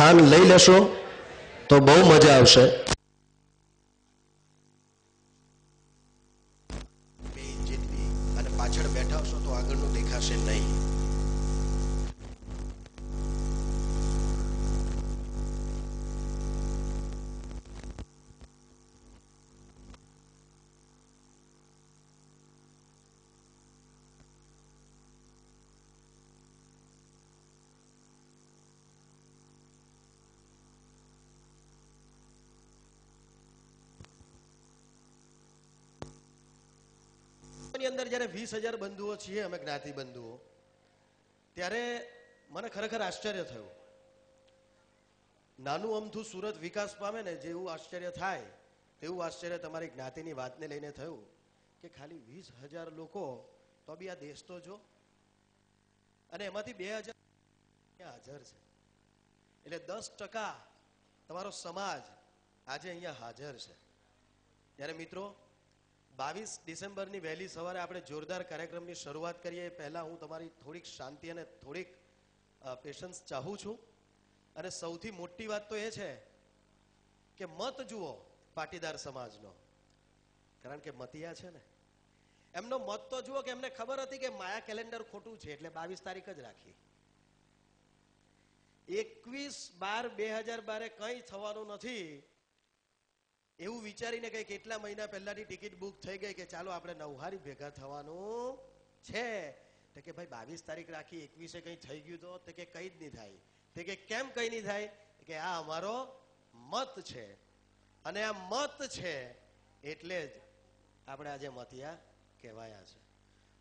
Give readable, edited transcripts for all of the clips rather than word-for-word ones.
સ્થાન લઈ લેશો તો બહુ મજા આવશે. અને પાછળ બેઠા હશો તો આગળનું દેખાશે નહીં. અંદર જયારે 20,000 બંધુઓ છીએ અમે જ્ઞાતિ બંધુઓ, ત્યારે મને ખરેખર આશ્ચર્ય થયું. નાનું અમથું સુરત વિકાસ પામે ને જેવું આશ્ચર્ય થાય તેવું આશ્ચર્ય તમારી જ્ઞાતિની વાતને લઈને થયું કે ખાલી 20,000 લોકો તો બી આ દેશ તો જો, અને એમાંથી 2,000 હાજર છે. એટલે 10% તમારો સમાજ આજે અહીંયા હાજર છે. ત્યારે મિત્રો 22 ડિસેમ્બરની વહેલી સવારે આપણે જોરદાર કાર્યક્રમની શરૂઆત કરીએ. પહેલા હું તમારી થોડીક શાંતિ અને થોડીક પેશન્સ ચાહું છું. અને સૌથી મોટી વાત તો એ છે કે મત જુઓ પાટીદાર સમાજનો, કારણ કે મતિયા છે ને, એમનો મત તો જુઓ કે એમને ખબર હતી કે માયા કેલેન્ડર ખોટું છે એટલે 22 તારીખ જ રાખી. 21/12/2012 કંઈ થવાનું નથી એવું વિચારીને કઈ કેટલા મહિના પહેલાની ટિકિટ બુક થઈ ગઈ કે ચાલો આપણે નવહારી ભેગા થવાનું છે. તો કે ભાઈ 22 તારીખ રાખી, 21 કંઈ થઈ ગયું તો કે કઈ જ નહીં થાય. તે કે કેમ કઈ નહીં થાય? કે આ અમારો મત છે, અને આ મત છે એટલે જ આપણે આજે મતિયા કહેવાયા છે.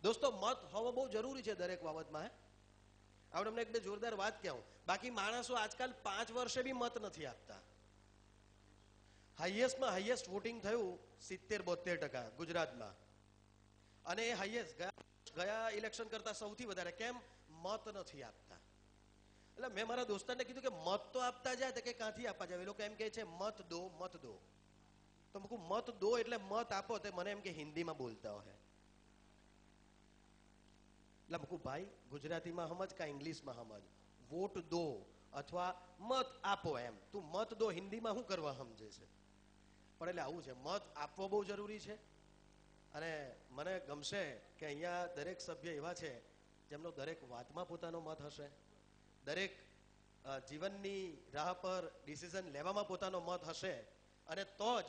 દોસ્તો, મત હોવો બહુ જરૂરી છે દરેક બાબતમાં. આપણે તમને એક બે જોરદાર વાત કહું. બાકી માણસો આજકાલ 5 વર્ષે બી મત નથી આપતા. હાઈએસ્ટમાં હાઈએસ્ટ વોટિંગ થયું 70-72% ગુજરાતમાં, અને એ હાઈએસ્ટ ગયા ઇલેક્શન કરતા સૌથી વધારે. કેમ? મત નથી આપતા. એટલે મેં મારા દોસ્તારને કીધું કે મત તો આપતા જાય. તો કે ક્યાંથી આપવા જાય? એ લોકો એમ કહે છે મત દો, મત દો. તો મૂકું મત દો એટલે મત આપો. તે મને એમ કે હિન્દીમાં બોલતા હોય. એટલે મૂકું ભાઈ ગુજરાતીમાં સમજ કા ઇંગ્લિશમાં સમજ. વોટ દો અથવા મત આપો એમ. તું મત દો હિન્દીમાં શું કરવા સમજે છે? પણ એટલે આવું છે, મત આપવો બહુ જરૂરી છે. અને મને ગમશે કે અહીંયા દરેક સભ્ય એવા છે જેમનો દરેક વાતમાં પોતાનો મત હશે, દરેક જીવનની રાહ પર ડિસિઝન લેવામાં પોતાનો મત હશે. અને તો જ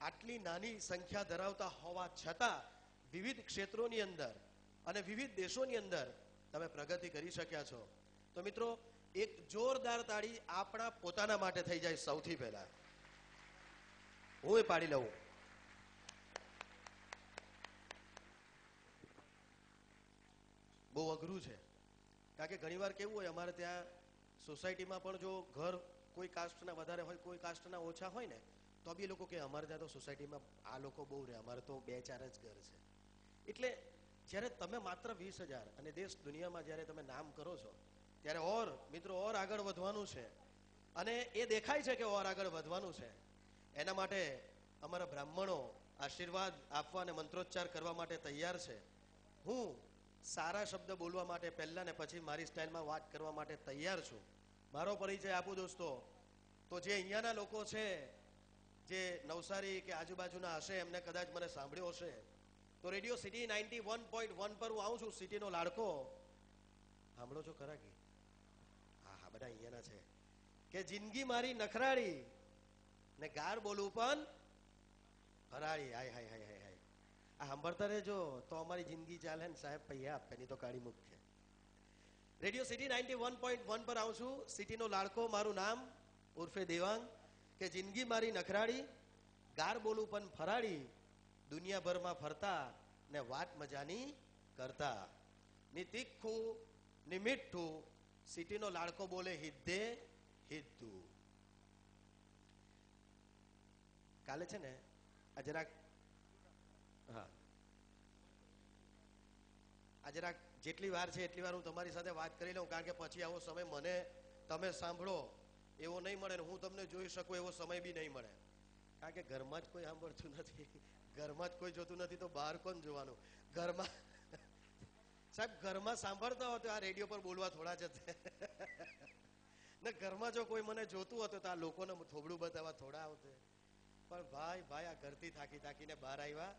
આટલી નાની સંખ્યા ધરાવતા હોવા છતાં વિવિધ ક્ષેત્રોની અંદર અને વિવિધ દેશોની અંદર તમે પ્રગતિ કરી શક્યા છો. તો મિત્રો, એક જોરદાર તાળી આપણા પોતાના માટે થઈ જાય. સૌથી પહેલા હું એ પાડી લઉં. બહુ અઘરું છે, કારણ કે ઘણીવાર કેવું હોય, અમારે ત્યાં સોસાયટીમાં પણ જો ઘર કોઈ કાસ્ટના વધારે હોય, કોઈ કાસ્ટના ઓછા હોય ને, તો બી લોકો કે અમારે ત્યાં તો સોસાયટીમાં આ લોકો બહુ રહે, અમારે તો 2-4 જ ઘર છે. એટલે જ્યારે તમે માત્ર 20,000 અને દેશ દુનિયામાં જ્યારે તમે નામ કરો છો, ત્યારે ઓર મિત્રો ઓર આગળ વધવાનું છે. અને એ દેખાય છે કે ઓર આગળ વધવાનું છે. એના માટે અમારા બ્રાહ્મણો આશીર્વાદ આપવા અને મંત્રોચ્ચાર કરવા માટે તૈયાર છે. હું સારા શબ્દ બોલવા માટે પહેલા ને પછી મારી સ્ટાઇલમાં વાત કરવા માટે તૈયાર છું. મારો પરિચય આપું દોસ્તો, તો જે અહીંયાના લોકો છે, જે નવસારી કે આજુબાજુના હશે, એમને કદાચ મને સાંભળ્યો હશે. તો રેડિયો સિટી 91.1 પર હું આવું છું. સિટીનો લાડકો સાંભળો છો ખરા? કે હા હા, બધા અહીંયાના છે. કે જિંદગી મારી નખરાળી ને ગાર બોલું પણ ફરાળી. હાય હાય હાય હાય હાય. આ સાંભળતા રહેજો તો અમારી જિંદગી ચાલે ને સાહેબ. પૈયા આપવાની તો કાળી મુખ છે. રેડિયો સિટી 91.1 પર આવું છું. સિટીનો લાડકો મારું નામ, ઉર્ફે દેવાંગ. કે જિંદગી મારી નખરાળી, ગાર બોલું પણ ફરાળી, દુનિયાભરમાં ફરતા ને વાત મજાની કરતા, ની તીખું ની મીઠું, સિટીનો લાડકો બોલે હિદ્દે હિદ્દું. કાલે છે ને આ જરાક, હા, આ જરાક જેટલી વાર છે એટલી વાર હું તમારી સાથે વાત કરી લઉં, કારણ કે પછી આવો સમય મને તમે સાંભળો એવો નહીં મળે, ને હું તમને જોઈ શકું એવો સમય બી નહીં મળે. કારણ કે ઘરમાં જ કોઈ સાંભળતું નથી, ઘરમાં જ કોઈ જોતું નથી, તો બહાર કોણ જોવાનું? ઘરમાં સાહેબ ઘરમાં સાંભળતા હોય તો આ રેડિયો પર બોલવા થોડા જ ને ઘરમાં જો કોઈ મને જોતું હતું તો આ લોકોને થોબડું બતાવવા થોડા આવતે, પણ ભાઈ આ ઘરથી થાકી થાકીને બહાર આવ્યા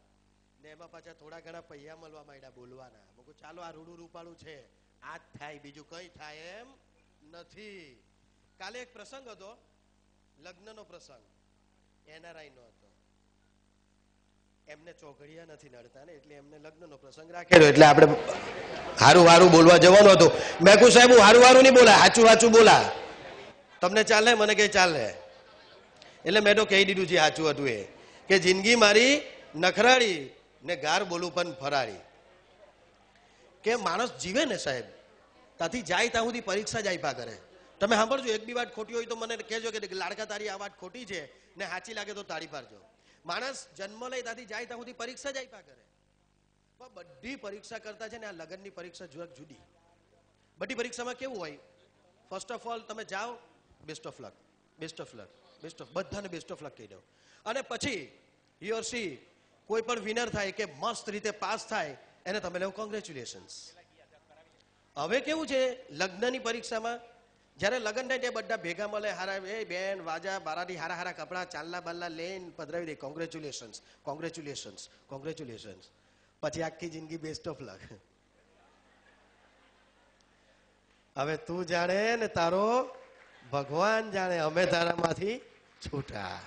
ને એમાં પાછા થોડા ઘણા પૈયા મળવા માંડ્યા બોલવાના. મેં ચાલો આ રૂડું રૂપાળું છે, આ જ થાય, બીજું કઈ થાય એમ નથી. કાલે એક પ્રસંગ હતો, લગ્નનો પ્રસંગ, NRI નો હતો. એમને ચોઘડિયા નથી નડતા ને, એટલે એમને લગ્નનો પ્રસંગ રાખેલો, એટલે આપણે હારું બોલવા જવાનું હતું. મેં કહ્યું સાહેબ હું હારું નહીં બોલા, સાચું બોલા, તમને ચાલે? મને કઈ ચાલે. એટલે મેં તો કહી દીધું છે સાચું હતું એ, કે જિંદગી મારી નખરાડી ને ગાર બોલું પણ ફરાડી. કે માણસ જીવે ને સાહેબ, ત્યાંથી જાય ત્યાં સુધી પરીક્ષા જ આપ્યા કરે. તમે સાંભળજો, એક બી વાત ખોટી હોય તો મને કહેજો કે લાડકા તારી આ વાત ખોટી છે, ને સાચી લાગે તો તાળી પાડજો. માણસ જન્મ લઈ ત્યાંથી જાય ત્યાં સુધી પરીક્ષા જ આપ્યા કરે. પણ બધી પરીક્ષા કરતા છે ને આ લગ્નની પરીક્ષા જુદી. બધી પરીક્ષામાં કેવું હોય, ફર્સ્ટ ઓફ ઓલ તમે જાઓ, best of luck, best of luck, best of, બધાને બેસ્ટ ઓફ લક કહી દો. અને પછી હી ઓર સી કોઈ પણ વિનર થાય કે મસ્ત રીતે પાસ થાય એને તમે લેવો કોંગ્રેચ્યુલેશન્સ. હવે કેવું છે લગ્નની પરીક્ષામાં, જ્યારે લગ્ન થાય ત્યારે બધા ભેગા મળે, હારા એ બેન વાજા બારાથી હારા કપડા ચાંદલા બાંદલા લઈને પધરાવી દે, કોંગ્રેચ્યુલેશન્સ કોંગ્રેચ્યુલેશન્સ કોંગ્રેચ્યુલેશન્સ. પછી આખી જિંદગી બેસ્ટ ઓફ લક. હવે તું જાણે ને તારો ભગવાન જાણે, અમે તારામાંથી છૂટા.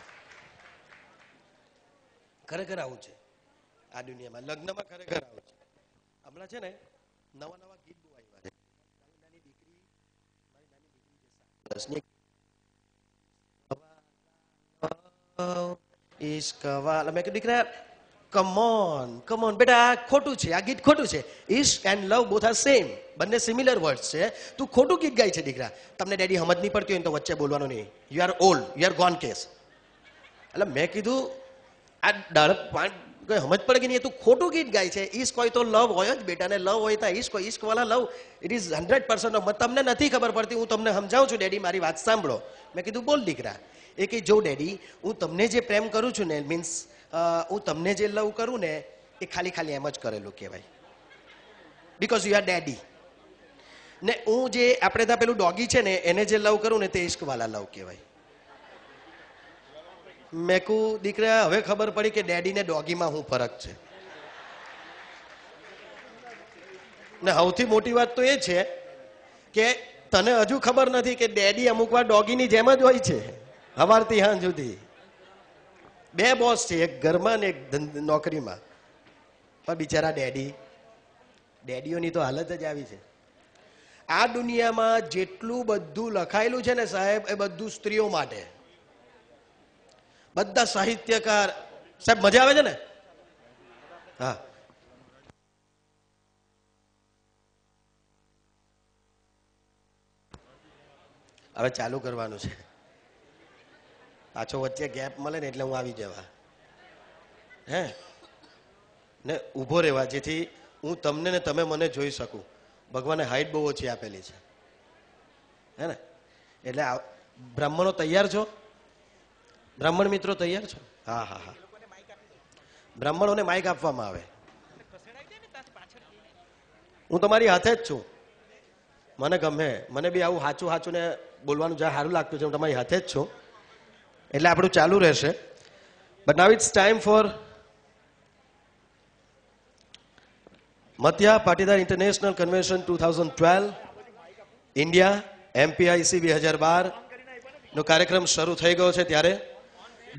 ખરેખર આવું છે આ દુનિયામાં, લગ્નમાં ખરેખર આવું છે. હમણાં છે ને નવા ગીત બહુ આવ્યા છે. નાની દીકરી મેં કીધું દીકરા કમોન બેટા, આ ખોટું છે, આ ગીત ખોટું છે. Ishq and love both are same, બંને સિમિલર વર્ડ્સ છે. તું ખોટું ગીત ગાય છે દીકરા. તમને ડેડી સમજ નહીં પડતી હોય તો વચ્ચે બોલવાનું નહીં. You are old, you are gone case. એટલે મેં કીધું આ ડાળપ કઈ સમજ પડે કે નહીં, તું ખોટું ગીત ગાય છે. ઈશ્ક હોય તો લવ હોય જ બેટા, ને લવ હોય તો ઈશ્ક હોય. ઈશ્ક વાળા લવ ઇટ ઇઝ 100%. તમને નથી ખબર પડતી, હું તમને સમજાવું છું ડેડી, મારી વાત સાંભળો. મેં કીધું બોલ દીકરા. એ કે જો ડેડી, હું તમને જે પ્રેમ કરું છું ને, મીન્સ હું તમને જે લવ કરું ને, એ ખાલી એમ જ કરેલું કહેવાય, બીકોઝ યુ આર ડેડી. ને હું જે આપણે ત્યાં પેલું ડોગી છે ને, એને જે લવ કરું ને તે ઈશ્ક વાળા લવ કહેવાય. મેં કહું દીકરા હવે ખબર પડી કે ડેડી ને ડોગીમાં શું ફરક છે. ને સૌથી મોટી વાત તો એ છે કે તને હજુ ખબર નથી કે ડેડી અમુક વાર ડોગીની જેમ જ હોય છે. સવારથી સાંજ સુધી બે બોસ છે, એક ઘરમાં ને એક નોકરીમાં. પણ બિચારા ડેડીઓની તો હાલત જ આવી છે. આ દુનિયામાં જેટલું બધું લખાયેલું છે ને સાહેબ, એ બધું સ્ત્રીઓ માટે. બધા સાહિત્યકાર સાહેબ, મજા આવે છે ને? હા, હવે ચાલુ કરવાનું છે. પાછો વચ્ચે ગેપ મળે ને એટલે હું આવી જવા, હે ને ઊભો રહેવા, જેથી હું તમને ને તમે મને જોઈ શકું. ભગવાને હાઈટ બહુ ઓછી આપેલી છે, હે ને? એટલે બ્રાહ્મણો તૈયાર છો? બ્રાહ્મણ મિત્રો તૈયાર છો? હા. બ્રાહ્મણોને માઇક આપવામાં આવે. હું તમારી હાથે જ છું, મને ગમે, મને બી આવું સાચું ને બોલવાનું જ્યાં સારું લાગતું છે, હું તમારી હાથે જ છું. એટલે આપણું ચાલુ રહેશે. But now it's time for Matiya Patidar international convention 2012 India MPIC 2012 નો કાર્યક્રમ શરૂ થઈ ગયો છે. ત્યારે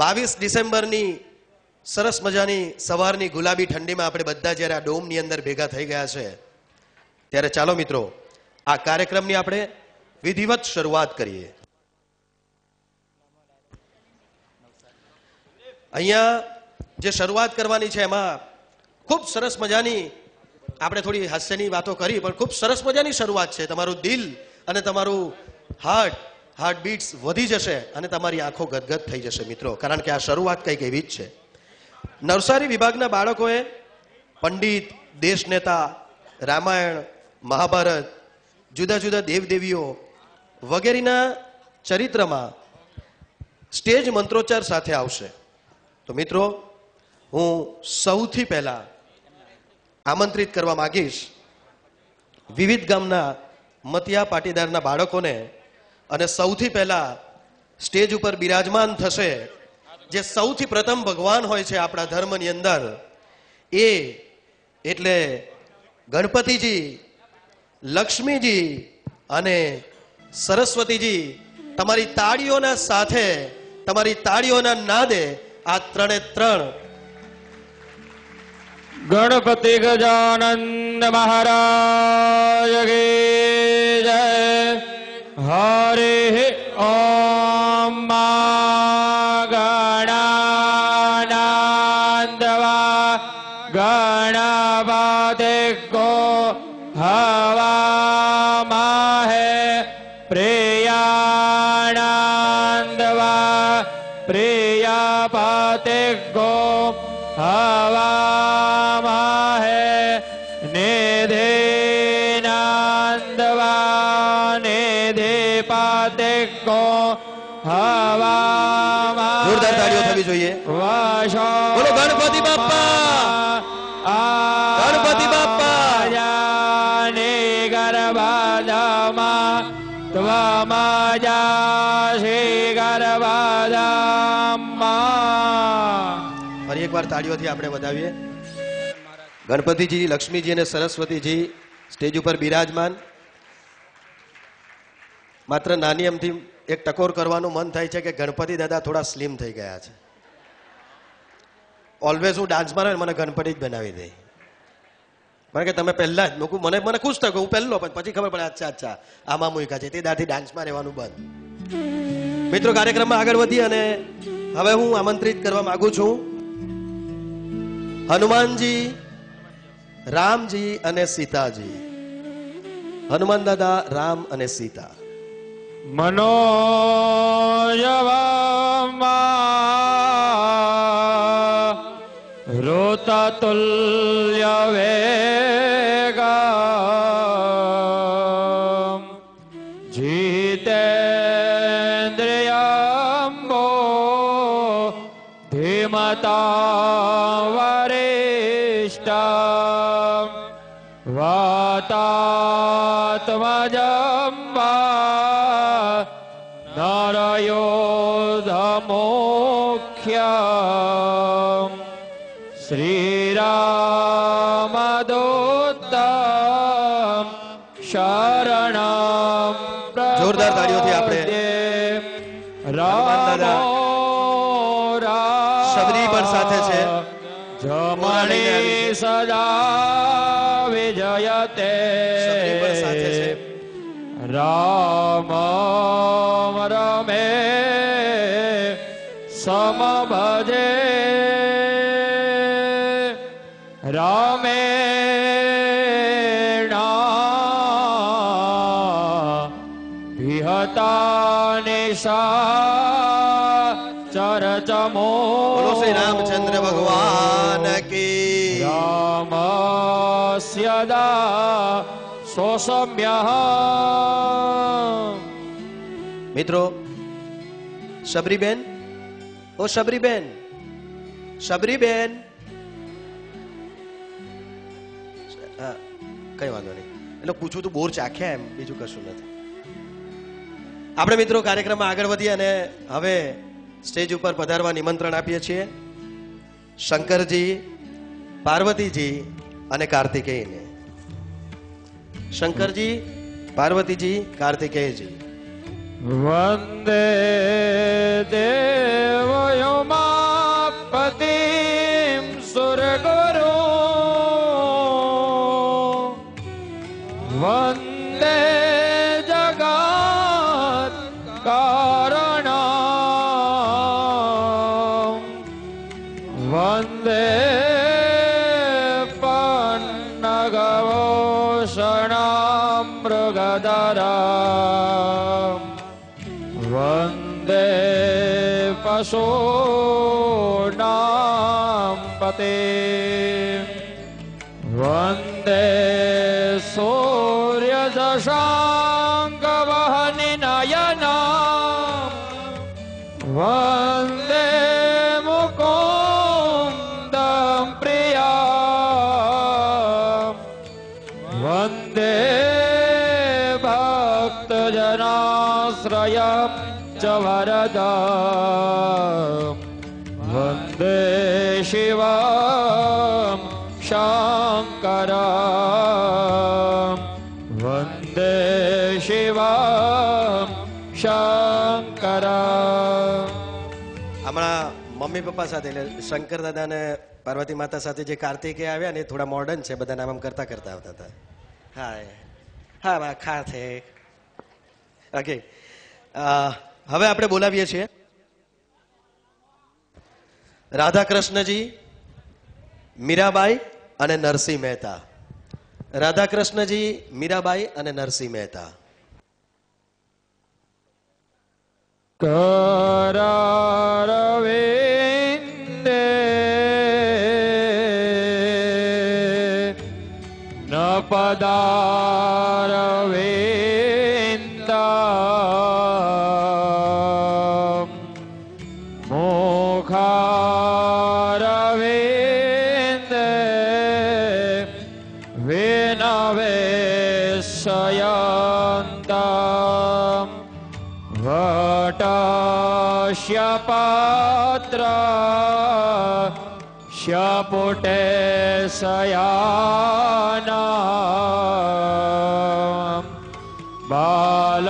22 ડિસેમ્બરની સરસ મજાની સવારની ગુલાબી ઠંડીમાં આપણે બધા જ્યારે આ ડોમની અંદર ભેગા થઈ ગયા છે, ત્યારે ચાલો મિત્રો આ કાર્યક્રમની આપણે વિધિવત શરૂઆત કરીએ. અહીંયા જે શરૂઆત કરવાની છે એમાં ખૂબ સરસ મજાની આપણે થોડી હાસ્યની વાતો કરી, પણ ખૂબ સરસ મજાની શરૂઆત છે. તમારું દિલ અને તમારું હાર્ટ બીટ્સ વધી જશે અને તમારી આંખો ગદગદ થઈ જશે મિત્રો, કારણ કે આ શરૂઆત કંઈક એવી જ છે. નવસારી વિભાગના બાળકોએ પંડિત, દેશનેતા, રામાયણ, મહાભારત, જુદા જુદા દેવદેવીઓ વગેરેના ચરિત્રમાં સ્ટેજ મંત્રોચ્ચાર સાથે આવશે. તો મિત્રો હું સૌથી પહેલા આમંત્રિત કરવા માંગીશ વિવિધ ગામના મતિયા પાટીદારના બાળકોને અને સૌથી પહેલા સ્ટેજ ઉપર બિરાજમાન થશે જે સૌથી પ્રથમ ભગવાન હોય છે આપણા ધર્મની અંદર, એ એટલે ગણપતિજી, લક્ષ્મીજી અને સરસ્વતીજી. તમારી તાળીઓના સાથે, તમારી તાળીઓના નાદે આ ત્રણે ત્રણ ગણપતિ ગજાનંદ મહારાજ કી જય. હરે ઓમ ગણાનાંદવા ગણપતિ ગો હવામહે પ્રિયાનંદવા પ્રિયપતિ ગો હવામહે નિધિનંદવા નિધિપતિ ગો હવામહે. જોરદાર તાળીઓ થવી જોઈએ. બોલો ગણપતિ બાપ્પા, ગણપતિ બાપ્પા. ગર્ભદમાં ત્વમજાસી ગર્ભદમાં. ફરી એકવાર તાળીઓથી આપણે વધાવીએ. ગણપતિજી, લક્ષ્મીજી અને સરસ્વતીજી સ્ટેજ ઉપર બિરાજમાન. માત્ર નાની અમથી એક ટકોર કરવાનું મન થાય છે કે ગણપતિ દાદા થોડા સ્લિમ થઈ ગયા છે. ઓલવેઝ હું ડાન્સમાં રહે મને ગણપતિ જ બનાવી દે. કારણ કે તમે પહેલા જ મને ખુશ થયો કે હું પહેલો, પણ પછી ખબર પડે અચ્છા આમાં મૂકા છે, તે દાથી ડાન્સમાં રહેવાનું બંધ. મિત્રો, કાર્યક્રમમાં આગળ વધી અને હવે હું આમંત્રિત કરવા માંગુ છું હનુમાનજી, રામજી અને સીતાજી. હનુમાન દાદા, રામ અને સીતા. મનોજવમાં ઋતતુલ્ય વેગમ જીતેન્દ્રિયમ્બો ધીમતા વરિષ્ઠમ વાતાત્મજમ્બા નરયોધમુખ્યમ શ્રીરામદૂતમ શરણમ. જોરદાર તાળીઓથી આપણે રામો શબરી પણ સાથે છે. જમણી સદા વિજયતે. શબરી પણ સાથે છે. રામ રમે સમભજે રામેણ વિહતા નિશા ચરચમો. બોલો શ્રી રામચંદ્ર ભગવાન કી. રામસ્યદા સોસમ્ય. મિત્રો, શબરીબેન, ઓ શબરીબેન, શબરીબેન. હા, કઈ વાંધો નહીં. એટલે પૂછું તું બોર ચાખ્યા એમ, બીજું કશું નથી. આપણે મિત્રો કાર્યક્રમમાં આગળ વધીએ અને હવે સ્ટેજ ઉપર પધારવા નિમંત્રણ આપીએ છીએ શંકરજી, પાર્વતીજી અને કાર્તિકેયને. શંકરજી, પાર્વતીજી, કાર્તિકેયજી. વંદે દેવયોમાપતિમ સુરગુરુ વંદે જગત કારણમ વંદે પન્નગભૂષણમ મૃગધરમ વંદે પશૂનાં પતે વંદે સૂર્યદશાંકવહનિનયના વંદે મુકુંદં પ્રિયા વંદે ભક્તજનાશ્રય વરદમ વંદે શિવમ શંકરમ વંદે શિવમ શંકરમ. હમણાં મમ્મી પપ્પા સાથે એટલે શંકર દાદા અને પાર્વતી માતા સાથે જે કાર્તિકે આવ્યા ને એ થોડા મોડર્ન છે, બધા નામ કરતા કરતા આવતા હતા. હા હા બા કાર્તિક. ઓકે, હવે આપણે બોલાવીએ છીએ રાધા કૃષ્ણજી, મીરાબાઈ અને નરસિંહ મહેતા. રાધા કૃષ્ણજી, મીરાબાઈ અને નરસિંહ મહેતા. કરારવિંદે ન પદારવિંદમ મુખારવિંદે વિનવેશયંતમ વટસ્ય પાત્ર શપુટે શયાનમ બાલમુકુંદમ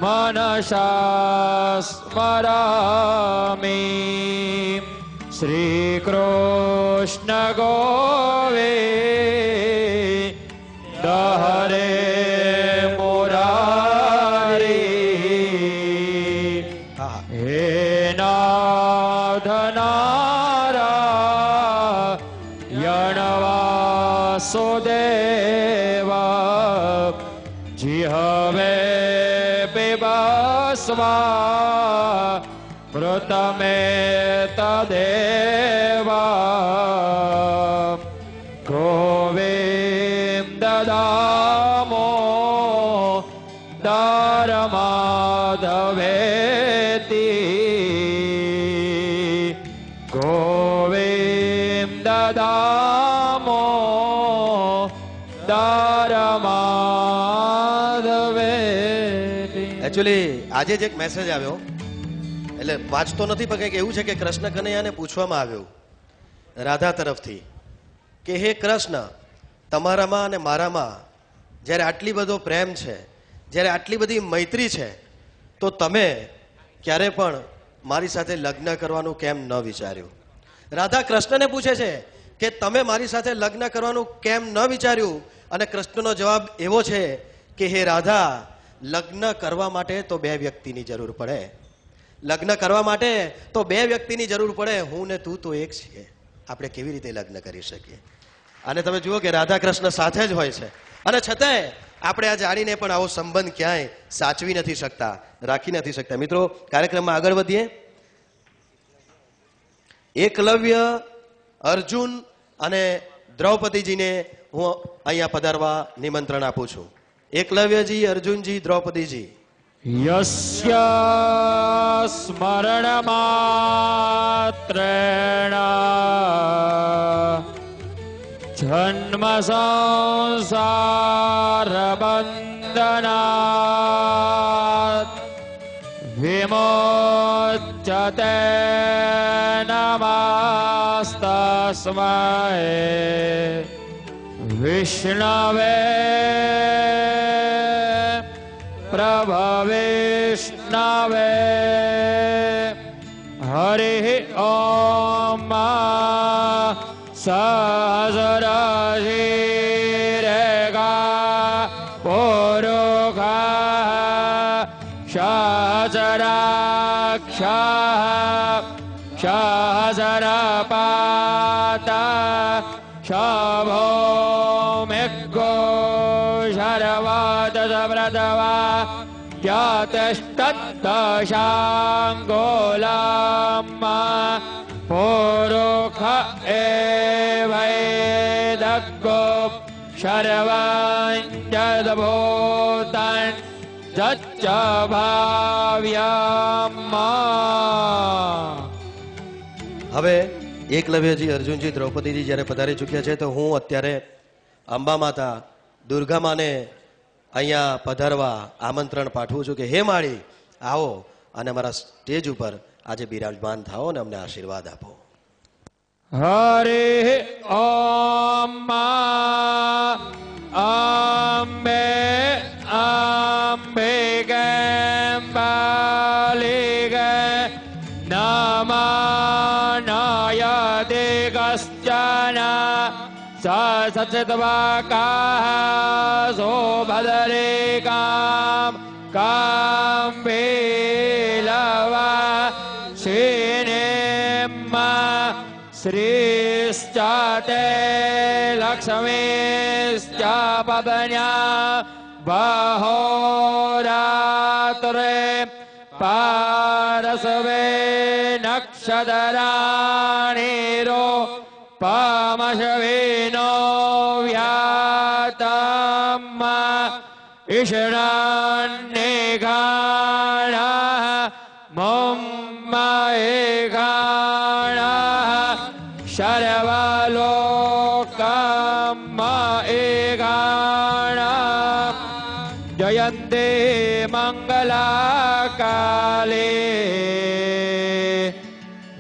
મનસા સ્મરામિ. શ્રી કૃષ્ણ ગોવિંદ હરે મુરારી. હે નાથ નારાયણ વાસુદેવા જીહવે પિબસ્વા મૃતમે તદેવા. ગોવિંદ દામો દારમાધવેતિ. ગોવિંદ દામો દારમાધવેતિ. એકચ્યુઅલી આજે જ એક મેસેજ આવ્યો, એટલે વાંચતો નથી પણ કંઈક એવું છે કે કૃષ્ણ કનૈયાને પૂછવામાં આવ્યું રાધા તરફથી કે હે કૃષ્ણ, તમારામાં અને મારામાં જ્યારે આટલી બધો પ્રેમ છે, જ્યારે આટલી બધી મૈત્રી છે, તો તમે ક્યારે પણ મારી સાથે લગ્ન કરવાનું કેમ ન વિચાર્યું? રાધા કૃષ્ણને પૂછે છે કે તમે મારી સાથે લગ્ન કરવાનું કેમ ન વિચાર્યું? અને કૃષ્ણનો જવાબ એવો છે કે હે રાધા, લગ્ન કરવા માટે તો બે વ્યક્તિની જરૂર પડે. લગ્ન કરવા માટે તો બે વ્યક્તિની જરૂર પડે. હું ને તું તો એક છીએ, આપણે કેવી રીતે લગ્ન કરી શકીએ? અને તમે જુઓ કે રાધા કૃષ્ણ સાથે જ હોય છે, અને છતાંય આપણે આ જાણીને પણ આવો સંબંધ ક્યાંય સાચવી નથી શકતા, રાખી નથી શકતા. મિત્રો, કાર્યક્રમમાં આગળ વધીએ. એકલવ્ય, અર્જુન અને દ્રૌપદીજીને હું અહીંયા પધારવા નિમંત્રણ આપું છું. એકલવ્યજી, અર્જુનજી, દ્રૌપદીજી. યસ્ય સ્મરણ માત્રેણ જન્મ સંસાર બંધનાત વિમોચ્યતે નમસ્તસ્મૈ વિષ્ણવે પ્રભવિષ્ણવે. હરિ ઓમ સહસ્રશીરેગા પુરુષા સહસ્રાક્ષા સહસ્રપાતા શભૌમિકો શર્વતસવ્રતવા યતષ્ટદશાંગોલમ પુરુષ એવૈદગો સર્વંજદભૂતં જચ્ચ ભાવ્યમ. હવે એકલવ્યજી, અર્જુનજી, દ્રૌપદીજી જ્યારે પધારી ચૂક્યા છે, તો હું અત્યારે અંબા માતા, દુર્ગા માને અહીંયા પધારવા આમંત્રણ પાઠવું છું કે હે માળી આવો અને અમારા સ્ટેજ ઉપર આજે બિરાજમાન થાઓ અને અમને આશીર્વાદ આપો. હરે ઓમ અંબે અંબિકે બાલિકે નમાનાય દિગશ્ચન સચિતવાકાઃ સોભદ્રેકામ કામ્બેલવા શ્રીનેમ્મા શ્રીશ્ચાતે લક્ષ્મીશ્ચ પદન્યા બહોરાત્રે પારસવે નક્ષદરાણીરો પામશવેનો વ્યાતમ ઈશણાન્નેઘાણા મમ્મએઘાણા સર્વલોકમ્મએઘાણા જયન્તે મંગલાકાલે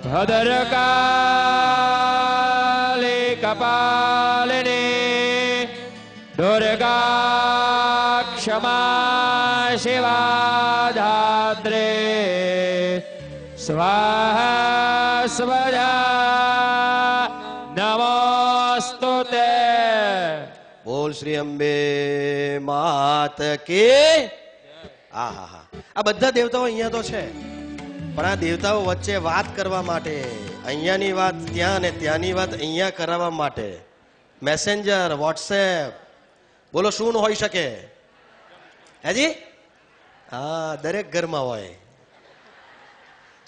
ભદ્રકાલે કપાલિને દુર્ગા ક્ષમા શિવા ધાત્રે સ્વાહા સ્વધા નમોસ્તુતે. બોલ શ્રી અંબે માત કે. આહા, આ બધા દેવતાઓ અહીંયા તો છે, પણ આ દેવતાઓ વચ્ચે વાત કરવા માટે, અહીંયાની વાત ત્યાં અને ત્યાંની વાત અહીંયા કરાવવા માટે મેસેન્જર, વોટ્સએપ, બોલો શું હોઈ શકે? હેજી? હા, દરેક ઘરમાં હોય.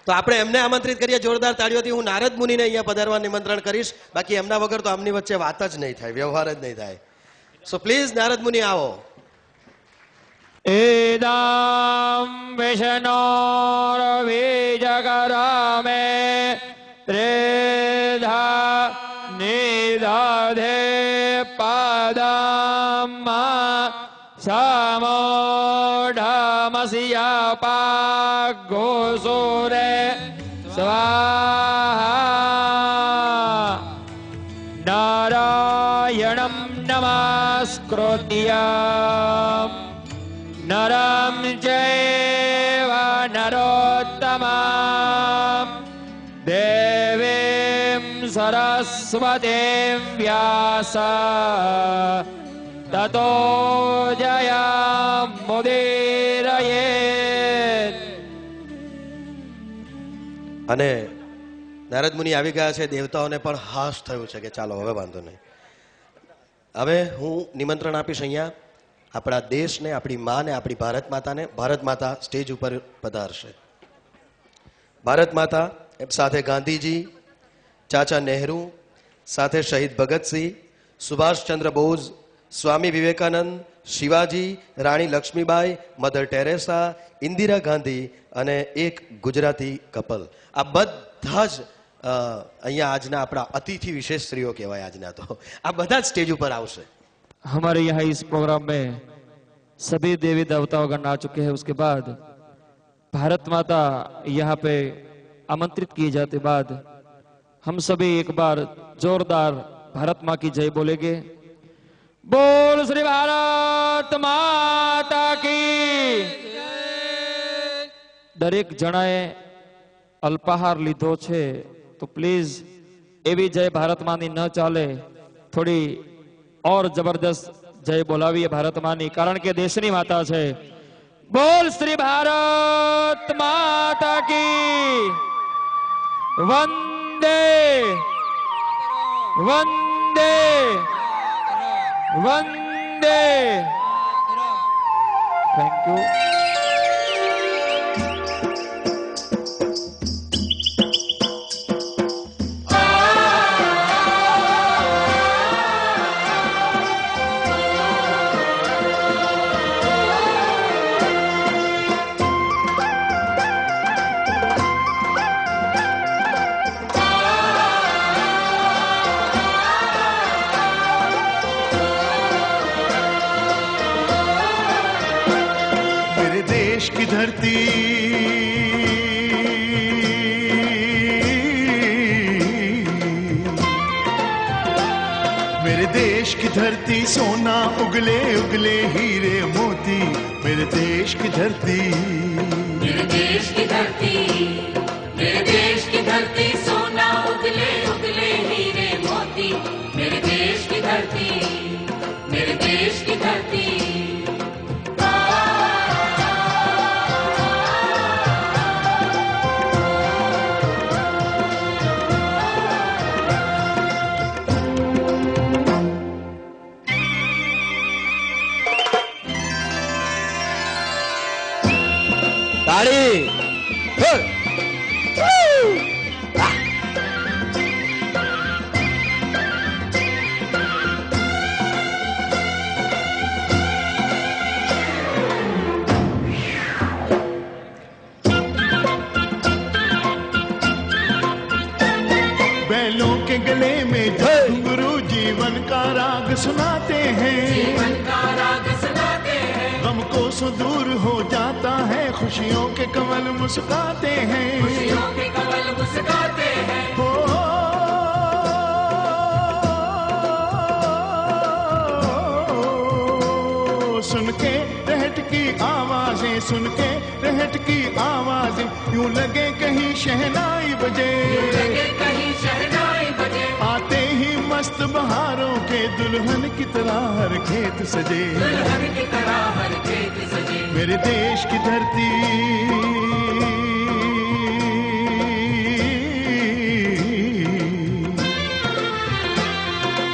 તો આપણે એમને આમંત્રિત કરીએ જોરદાર તાળીઓથી. હું નારદ મુનિને અહીંયા પધારવા નિમંત્રણ કરીશ, બાકી એમના વગર તો આમની વચ્ચે વાત જ નહીં થાય, વ્યવહાર જ નહીં થાય. સો પ્લીઝ નારદ મુનિ આવો. એદામ વિષ્ણોર્વિજકરમે ત્રેધા નિદધે પદમ સમોઢમસ્યાપાઘોસુરે સ્વાહા. નારાયણં નમસ્કૃત્ય નરં ચૈવ નરોત્તમં દેવીં સરસ્વતીં વ્યાસ તતો જયમુદીરયેત. અને નારદ મુનિ આવી ગયા છે. દેવતાઓને પણ હાશ થયું છે કે ચાલો હવે વાંધો નહીં. હવે હું નિમંત્રણ આપીશ અહીંયા આપણા દેશને, આપણી માને, આપણી ભારત માતાને. ભારત માતા સ્ટેજ ઉપર પધારશે. ભારત માતા સાથે ગાંધીજી, ચાચા નહેરુ, સાથે શહીદ ભગતસિંહ, સુભાષચંદ્ર બોઝ, સ્વામી વિવેકાનંદ, શિવાજી, રાણી લક્ષ્મીબાઈ, મધર ટેરેસા, ઇન્દિરા ગાંધી અને એક ગુજરાતી કપલ. આ બધા જ અહીંયા આજના આપણા અતિથિ વિશેષ સ્ત્રીઓ કહેવાય આજના. તો આ બધા જ સ્ટેજ ઉપર આવશે. हमारे यहाँ इस प्रोग्राम में सभी देवी देवतागण आ चुके हैं. उसके बाद भारत माता यहाँ पे आमंत्रित किए जाते बाद हम सभी एक बार जोरदार भारत माँ की जय बोलेंगे. बोल श्री भारत माता की. દરેક જણાએ અલ્પાહાર લીધો છે તો પ્લીઝ એવી જય ભારત માની ન ચાલે, થોડી और जबरदस्त जय बोलावीए भारत मानी, कारण के देशनी माता છે. बोल श्री भारत माता की. वंदे वंदे वंदे. Thank you. देश की धरती मेरे देश की धरती सोना उगले उगले हीरे मोती मेरे देश की धरती मेरे देश की धरती मेरे देश की धरती सोना उगले उगले हीरे मोती मेरे देश की धरती मेरे देश की धरती ताली बैलों के गले में घुंघरू जीवन का राग सुनाते हैं जीवन का राग सुनाते हैं गम को सो दूर हो जाता है खुशियों के कमल मुस्काते हैं खुशियों के कमल मुस्काते हैं हो सुन के रहट की आवाजें सुन के रहट की आवाजें यूं लगे कहीं शहनाई बजे लगे कहीं शहनाई बजे आते ही मस्त बहारों के दुल्हन की तरह हर खेत सजे दुल्हन की तरह हर खेत सजे मेरे देश की धरती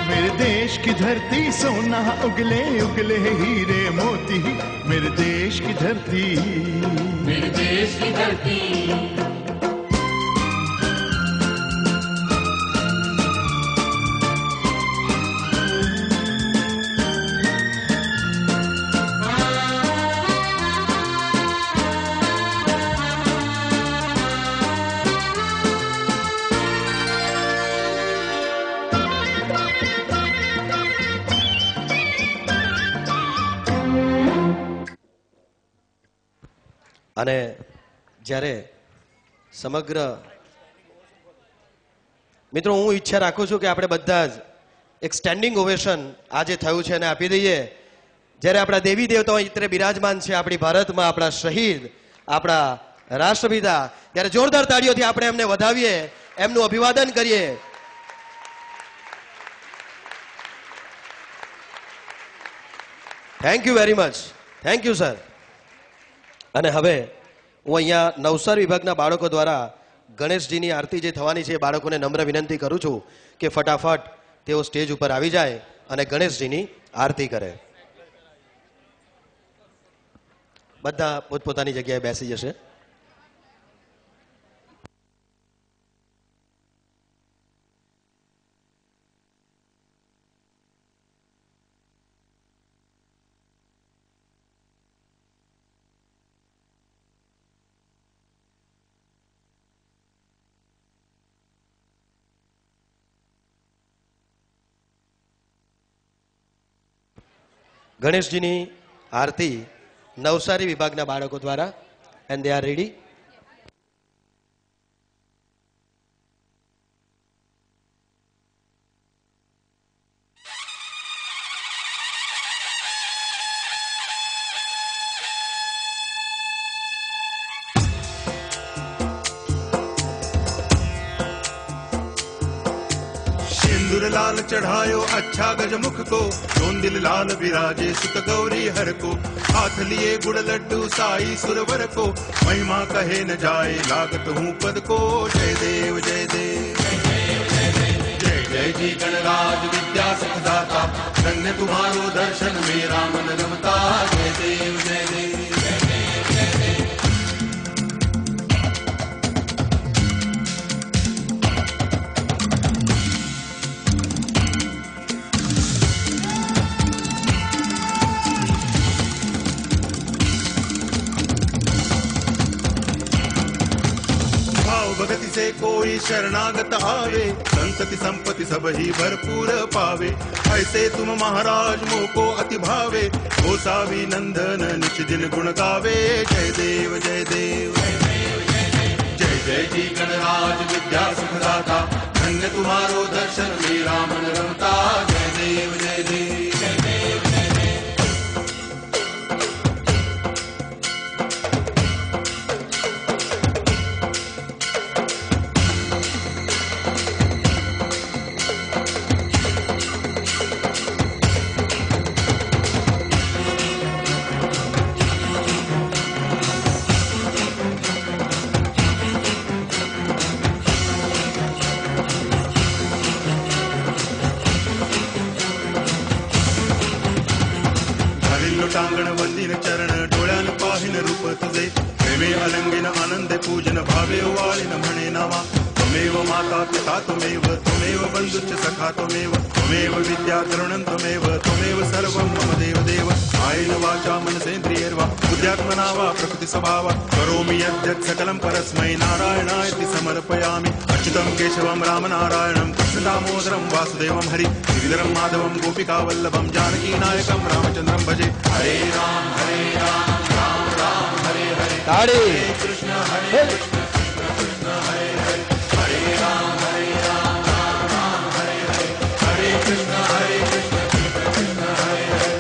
मेरे देश की धरती सोना उगले उगले हीरे मोती मेरे देश की धरती मेरे देश की धरती અને જ્યારે સમગ્ર મિત્રો હું ઈચ્છા રાખું છું કે આપણે બધા જ એક સ્ટેન્ડિંગ ઓવેશન આજે થયું છે એને આપી દઈએ જ્યારે આપણા દેવી દેવતાઓ અત્યારે બિરાજમાન છે આપણી ભારતમાં આપણા શહીદ આપણા રાષ્ટ્રપિતા ત્યારે જોરદાર તાળીઓથી આપણે એમને વધાવીએ એમનું અભિવાદન કરીએ thank you very much thank you sir અને હવે હું અહીંયા નવસારી વિભાગના બાળકો દ્વારા ગણેશજીની આરતી જે થવાની છે એ બાળકોને નમ્ર વિનંતી કરું છું કે ફટાફટ તેઓ સ્ટેજ ઉપર આવી જાય અને ગણેશજીની આરતી કરે બધા પોતપોતાની જગ્યાએ બેસી જશે ગણેશજીની આરતી નવસારી વિભાગના બાળકો દ્વારા એન્ડ દે આર રેડી सिंदूर लाल चढ़ायो अच्छा गजमुख को जोंदिल लाल विराजे सुत गौरी हर को हाथ लिए गुड़ लड्डू साई सुरवर को महिमा कहे न जाए लागत हूँ पद को जय देव जय देव जय जय जी गणराज विद्या सुखदाता धन्य तुम्हारो दर्शन मेरा मन रमता जय देव जय देव भगति से कोई शरणागत आवे संतति संपत्ति सब ही भरपूर पावे ऐसे तुम महाराज मोको अति भावे, गोसावी नंदन निच दिन गुण गावे। जय देव जय देव जय जय जी गणराज विद्या सुखदाता, धन्य तुम्हारो दर्शन मेरा मन रमता। जय देव जय देव जय देव जय देव। टांगण वंदिन चरण डोळ्यान पाहिन रूप तुझे, प्रेमे अलंगिन आनंद पूजन भावे वाळिन म्हणे नावा। त्वमेव माता पिता त्वमेव, त्वमेव बंधुश्च सखा त्वमेव, त्वमेव विद्या तरुणं त्वमेव, त्वमेव सर्वं मम देव देव। कायेन वाचा मनसेन्द्रियैर्वा बुद्ध्यात्मना वा प्रकृति स्वभावा, करोमि यद्यत् सकलं परस्मै नारायणायति समर्पयामि। अच्युतं केशवं रामनारायणं कृष्ण दामोदरं वासुदेवं हरि, गिरिधरं माधवं गोपिकावल्लभं जानकी नायकं रामचन्द्रं भजे। हरे राम राम राम हरे हरे, ताड़ी हरे कृष्ण कृष्ण हरे हरे, हरे राम राम हरे हरे, हरे कृष्ण कृष्ण हरे हरे।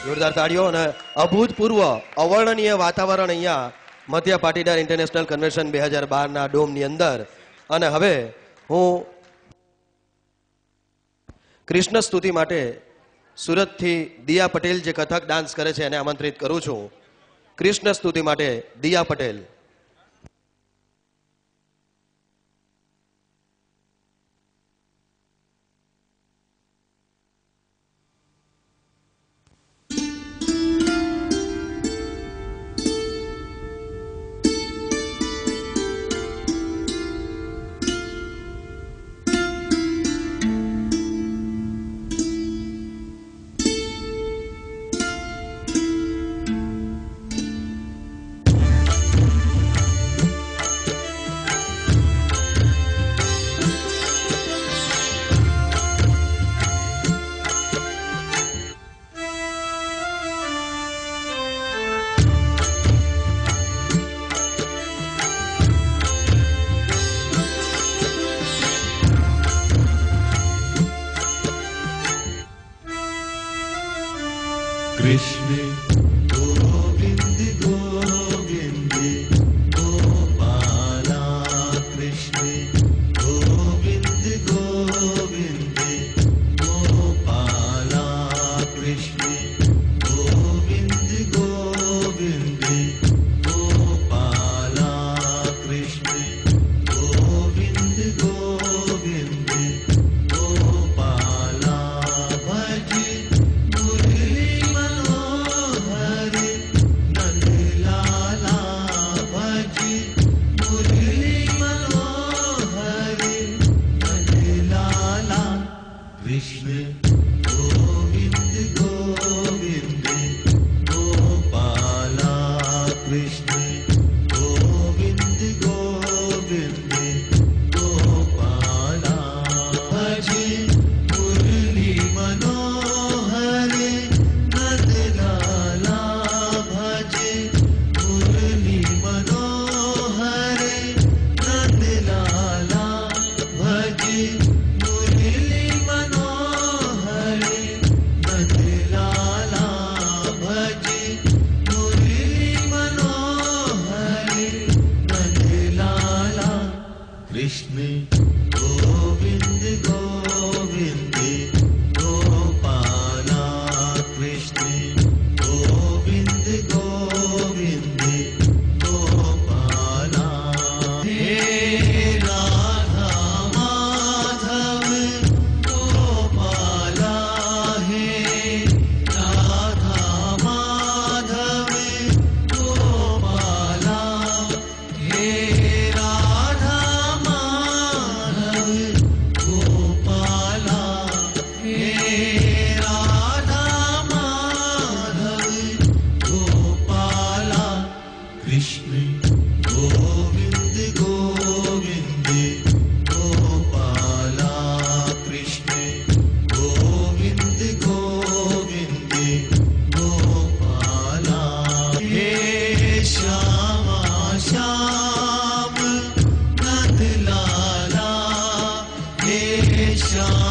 જોરદાર તાળીઓ અને અભૂતપૂર્વ અવર્ણનીય વાતાવરણ અહીંયા મધ્ય પાટીદાર ઇન્ટરનેશનલ કન્વેન્શન 2012ના ડોમની અંદર. અને હવે હું કૃષ્ણ સ્તુતિ માટે સુરતથી દિયા પટેલ જે કથક ડાન્સ કરે છે એને આમંત્રિત કરું છું. કૃષ્ણ સ્તુતિ માટે દિયા પટેલ. कृष्ण गोविंद गोविंद गोपाला, कृष्ण गोविंद गोविंद गोपाला, कृष्ण गोविंद गोविंद गोपाला, कृष्ण गोविंद गोविंद गोपाला। भज मुरली मनोहर नंदलाला, भज मुरली मनोहर नंदलाला, कृष्ण गोविंद गोविंद गोपाला, कृष्ण गोविंद गोविंद गोपाला। भज मुरली मनोहर नंदलाला, भज मुरली मनोहर नंदलाला, भज मुरली मनोहर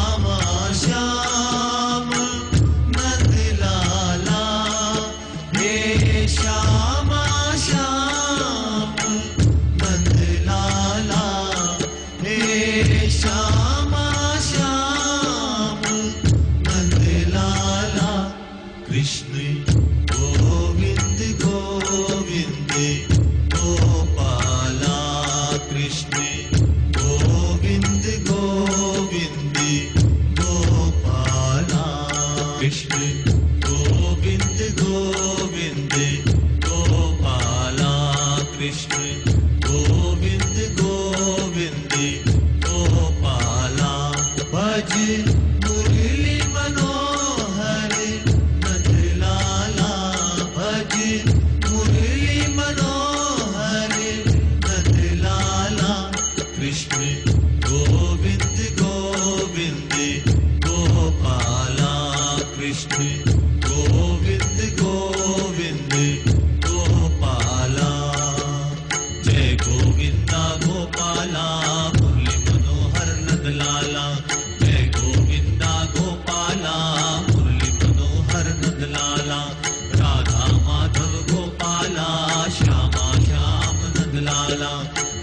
श्यामा श्याम नंद लाला हे श्यामा श्याम नंद लाला हे श्यामा श्याम नंद लाला कृष्ण गोविंद गोविंद गोपाला कृष्ण गोविंद गोविंद गोपाला कृष्ण गोविंद गोविंद गोपाला कृष्ण गोविंद गोविंद गोपाला भज मुरली मनोहर नंद लाला भज मुरली मनोहर नंद लाला कृष्ण गोविंद गोविंद गोपाला कृष्ण गोविंद गोविंद गोपाला जय गोविंदा गोपाला मुरली मनोहर नंद लाला जय गोविंदा गोपाला मुरली मनोहर नंद लाला राधा माधव गोपाला श्यामा श्याम नंद लाला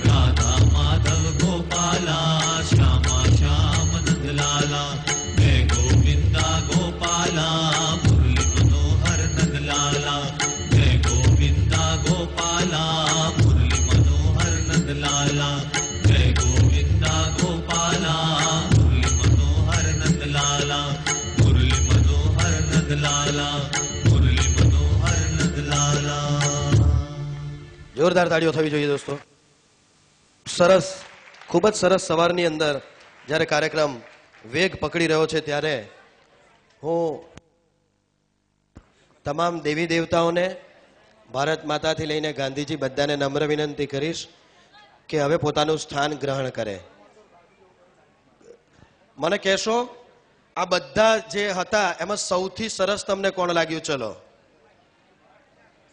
राधा माधव गोपाला श्यामा श्याम नंद लाला जय गोविंदा गोपाला मुरली मनोहर नंद लाला जय गोविंदा गोपाला मुरली मनोहर नंद लाला जय गोविंदा गोपाला मुरली मनोहर नंद लाला मुरली मनोहर नंद लाला मुरली मनोहर नंद लाला જોરદાર તાળીઓ થવી જોઈએ દોસ્તો. સરસ, ખૂબ જ સરસ. સવારની અંદર જ્યારે કાર્યક્રમ વેગ પકડી રહ્યો છે ત્યારે હું તમામ દેવી દેવતાઓને, ભારત માતાથી લઈને ગાંધીજી બધાને નમ્ર વિનંતી કરીશ કે હવે પોતાનું સ્થાન ગ્રહણ કરે. મને કહેશો આ બધા જે હતા એમાં સૌથી સરસ તમને કોણ લાગ્યું? ચલો,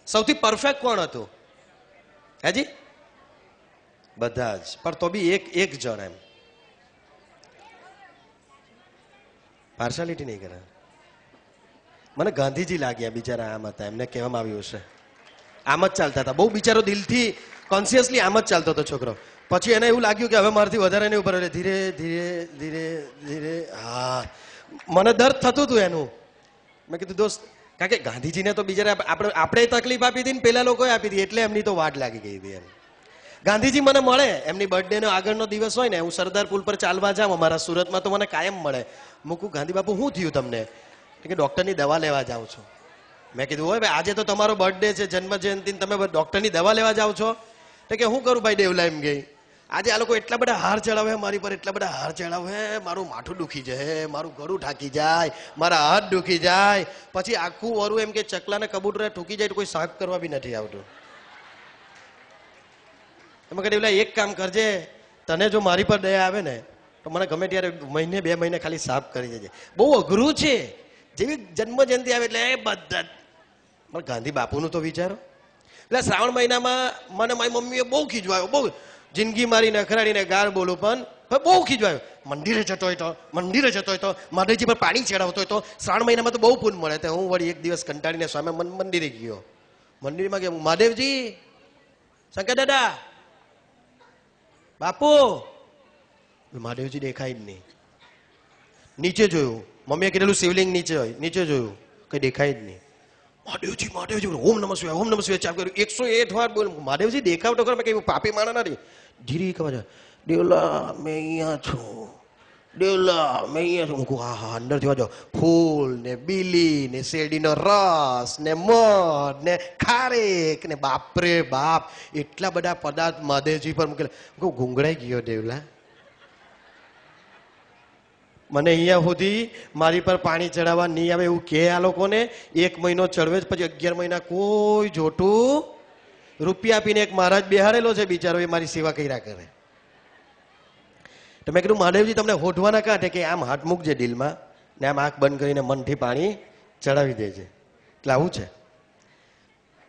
સૌથી પરફેક્ટ કોણ હતું? હાજી, બધા જ, પણ તો બી એક જણ એમ પાર્શાલિટી નહીં કરે. મને ગાંધીજી લાગ્યા, બિચારા આમ હતા, એમને કહેવામાં આવ્યું હશે આમ જ ચાલતા હતા, બહુ બિચારો દિલથી કોન્શિયસલી આમ જ ચાલતો હતો છોકરો. પછી એને એવું લાગ્યું કે હવે મારાથી વધારે નહીં ઉપર, ધીરે ધીરે ધીરે ધીરે. હા, મને દર્દ થતું હતું એનું. મેં કીધું દોસ્ત, કારણ કે ગાંધીજીને તો બિચારા આપણે તકલીફ આપી હતી ને પેલા લોકોએ આપી હતી, એટલે એમની તો વાટ લાગી ગઈ હતી એમ. ગાંધીજી મને મળે, એમની બર્થડે નો આગળનો દિવસ હોય ને, હું સરદાર પુલ પર ચાલવા જાઉં, અમારા સુરતમાં તો મને કાયમ મળે. મૂકું, ગાંધી બાપુ શું થયું તમને? કે ડોક્ટરની દવા લેવા જાઉં છું. મેં કીધું હોય ભાઈ, આજે તો તમારો બર્થડે છે, જન્મ જયંતિ, તમે ડોક્ટરની દવા લેવા જાઓ છો? તો કે હું કરું ભાઈ, ડેવલા એમ ગઈ. આજે આ લોકો એટલા બધા હાર ચડાવે મારી પર, એટલા બધા હાર ચડાવે, મારું માથું દુખી જાય, મારું ગળું ઠાકી જાય, મારા હાથ દુખી જાય. પછી આખું વરું એમ કે ચકલાને કબૂતરે ઠૂકી જાય તો કોઈ સાફ કરવા બી નથી આવતું. એમાં કહે ડેવલા એક કામ કરજે, તને જો મારી પર દયા આવે ને તો મને ગમે ત્યારે મહિને 2 મહિને ખાલી સાફ કરી દેજે. બહુ અઘરું છે. જેવી જન્મ જયંતિ આવે એટલે એ બધા. પણ ગાંધી બાપુનું તો વિચારો. એટલે શ્રાવણ મહિનામાં મને મારી મમ્મીએ બહુ ખીજવાયો, બહુ. જિંદગી મારી નખરાડીને ગાર બોલું પણ બહુ ખીજવાયો. મંદિરે જતો હોય તો મહાદેવજી પર પાણી ચડાવતો હોય તો શ્રાવણ મહિનામાં તો બહુ પૂન મળે. તો હું વળી એક દિવસ કંટાળીને સ્વામી મંદિરે ગયો. મંદિરમાં ગયા, મહાદેવજી, શંકર દાદા, બાપુ. મહાદેવજી દેખાય જ નહીં. નીચે જોયું, મમ્મીએ કીધેલું શિવલિંગ નીચે હોય, નીચે જોયું, કઈ દેખાય જ નહીં. મહાદેવજી મહાદેવજી, ઓમ નમઃ શિવાય, ઓમ નમઃ શિવાય ચાપ કર્યું. 108 વાર બોલ. મહાદેવજી દેખાવ તો ખરો, મેં કહ્યું પાપી માણા નથી. ધીરે ખબર, દેવલા મેં અહીંયા છું, દેવલા મેં અહીંયા છું. હું કહું હા હા, અંદરથી વાજો. ફૂલ ને બીલી ને શેરડીનો રસ ને મધ ને ખારેક ને બાપરે બાપ, એટલા બધા પદાર્થ મહાદેવજી પર મૂકેલા. હું ગુંગળાઈ ગયો દેવલા. મને અહીંયા સુધી મારી પર પાણી ચડાવવા નહીં આવે એવું કે આ લોકોને. 1 મહિનો ચડવે જ, પછી 11 મહિના કોઈ જોતું. રૂપિયા આપીને એક મહારાજ બેહાડેલો છે બિચારો, એ મારી સેવા કર્યા કરે. તો મેં કીધું મહાદેવજી તમને હોઠવાના કાંઠે કે આમ હાથ મૂકજે દિલમાં ને આમ આંખ બંધ કરીને મનથી પાણી ચડાવી દેજે. એટલે આવું છે,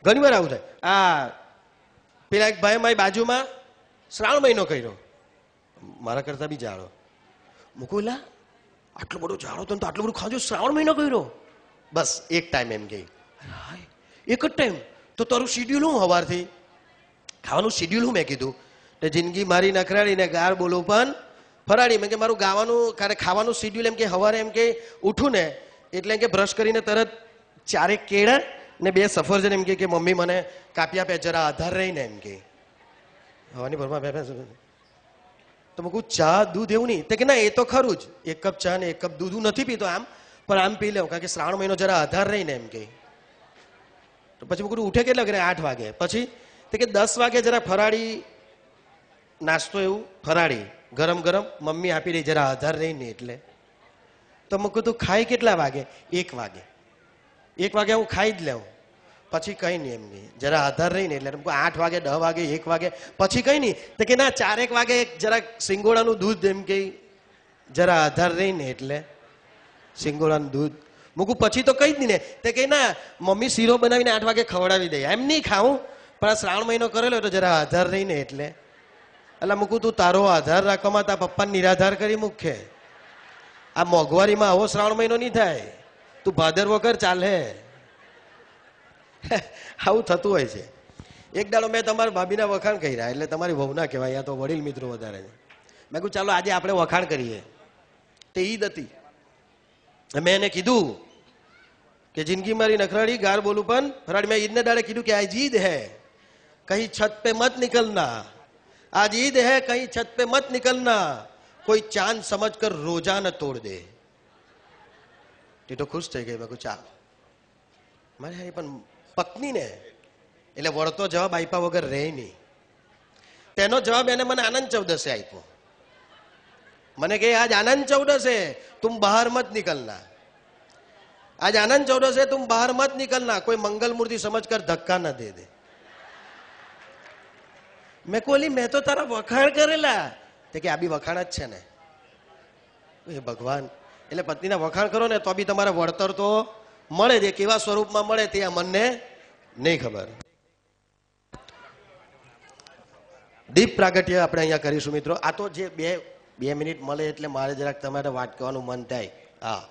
ઘણી વાર આવું થાય. આ પેલા એક ભાઈ મારી બાજુમાં શ્રાવણ મહિનો કર્યો, મારા કરતા બી જાડો. મૂકુલા આટલો બધો જાડો તો આટલું બધું ખાજો, શ્રાવણ મહિનો કર્યો? બસ એક ટાઈમ એમ કહી. એક જ ટાઈમ? તો તારું શિડ્યુલ હું સવારથી ખાવાનું શિડ્યુલ હું? મેં કીધું તે જિંદગી મારી નખરાડીને ગાર બોલું પણ ફરાડી. મેં કે મારું ગાવાનું ખાવાનું શિડ્યુલ એમ કે સવારે એમ કે ઉઠું ને એટલે એમ કે બ્રશ કરીને તરત 4 કેળા ને 2 સફરજન એમ કે મમ્મી મને કાપી આપે, જરા આધાર રહીને એમ કે હવાની ભરમાં. તો મેં કહું ચા દૂધ એવું નહીં? તો કે ના એ તો ખરું જ, 1 કપ ચા ને 1 કપ દૂધ હું નથી પીતો આમ, પણ આમ પી લઉં કારણ કે શ્રાવણ મહિનો જરા આધાર રહીને એમ કે. તો પછી મેં કહ્યું ઉઠે કેટલા કરે? 8 વાગે. પછી તો કે 10 વાગે જરા ફરાળી નાસ્તો એવું ફરાળી ગરમ ગરમ મમ્મી આપી દઈ જરા આધાર રહીને એટલે. તો મેં કીધું ખાઈ કેટલા વાગે? 1 વાગે. 1 વાગે હું ખાઈ જ લઉં, પછી કઈ નહીં એમ નહીં, જરા આધાર રહીને એટલે. 8 વાગે 10 વાગે 1 વાગે પછી કઈ નહીં? તો કે ના 4 વાગે જરા સિંગોડાનું દૂધ એમ કે જરા આધાર રહીને એટલે સિંગોડાનું દૂધ. મૂકું પછી તો કઈ જ નહીં ને? તો કે ના મમ્મી શીરો બનાવીને 8 વાગે ખવડાવી દે. એમ નહીં ખાવું પણ આ શ્રાવણ મહિનો કરેલો તો જરા આધાર રહીને એટલે. એટલે મૂકું તું તારો આધાર રાખવામાં તારા પપ્પાને નિરાધાર કરી મૂકે. આ મોંઘવારીમાં આવો શ્રાવણ મહિનો નહીં થાય. તું ભાદર વગર ચાલે. આવું થતું હોય છે. એક દાડો મેં તમારા ભાભીના વખાણ કર્યા, એટલે તમારી વહુના કહેવાય, યા તો વડીલ મિત્રો વધારે છે. મેં કહ્યું ચાલો આજે આપણે વખાણ કરીએ. તે ઈદ હતી. મેં એને કીધું કે જિંદગી મારી નખરાડી ગાર બોલું પણ ફરાડી. મેં ઈદને દાડે કીધું કે આજ ઈદ હૈ, કहीं छत पे मत निकलना. आज ईद है, कहीं छत पे मत निकलना. कोई चांद समझकर रोजा न तोड़ दे. તે તો ખુશ થઈ ગઈ. મેં કહું ચાલ. મારે હારી પણ પત્ની ને એટલે વળતો જવાબ આપ્યા વગર રહે નહીં. તેનો જવાબ એને મને આનંદ ચૌદસે આપ્યો. મને કહે આજ આનંદ ચૌદસ है, तुम बाहर मत निकलना. आज आनंद चौदस है, तुम बाहर मत निकलना. कोई मंगल मूर्ति समझकर धक्का न दे दे. મેં કોલી મેં તો તારા વખાણ કરેલા. તે કે આ બી વખાણ જ છે ને. એ ભગવાન, એટલે પત્નીના વખાણ કરો ને તો બી તમારે વળતર તો મળે જ. કેવા સ્વરૂપમાં મળે તે મને નહીં ખબર. દીપ પ્રાગટ્ય આપણે અહીંયા કરીશું મિત્રો. આ તો જે બે મિનિટ મળે એટલે મારે જરાક તમારે વાત કરવાનું મન થાય. હા,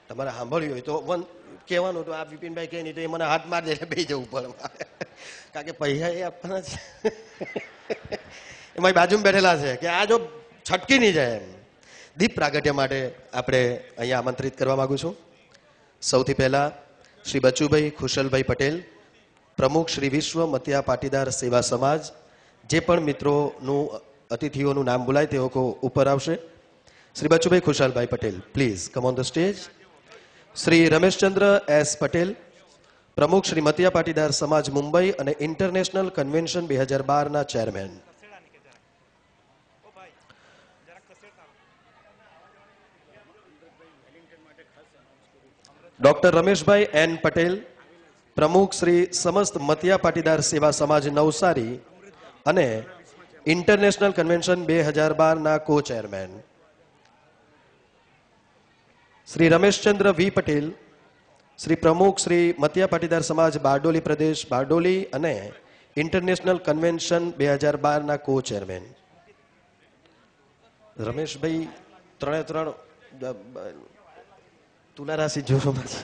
તમારે સાંભળ્યું હોય તો કહેવાનું તો આ વિપિનભાઈ કહે નહીં તો એ મને હાથ માર દે બે જવું પડે. કારણ કે પૈસા એ આપવાના છે. એમાં બાજુમાં બેઠેલા છે કે આ જો છટકી નહીં જાય એમ. દીપ પ્રાગટ્ય માટે આપણે અહીંયા આમંત્રિત કરવા માંગુ છું. સૌથી પહેલા શ્રી બચુભાઈ ખુશલભાઈ પટેલ, પ્રમુખ શ્રી વિશ્વ મતિયા પાટીદાર સેવા સમાજ. જે પણ મિત્રોનું અતિથિઓનું નામ બોલાય તેઓ ઉપર આવશે. Shri Bachubhai Khushalbhai Patel, please come on the stage. Shri Rameshchandra S Patel, પ્રમુખ શ્રી મતિયા પાટીદાર સમાજ મુંબઈ અને ઇન્ટરનેશનલ કન્વેન્શન 2012ના chairman. Doctor Rameshbhai N Patel, પ્રમુખ શ્રી સમસ્ત મતિયા પાટીદાર સેવા સમાજ નવસારી અને ઇન્ટરનેશનલ કન્વેન્શન 2012ના કો ચેરમેન. શ્રી રમેશચંદ્ર વી પટેલ, શ્રી પ્રમુખ શ્રી મતિયા પાટીદાર સમાજ બારડોલી પ્રદેશ બારડોલી અને ઇન્ટરનેશનલ કન્વેન્શન 2012ના કો ચેરમેન. રમેશભાઈ 3 તુલા રાશિ જોવામાં છે.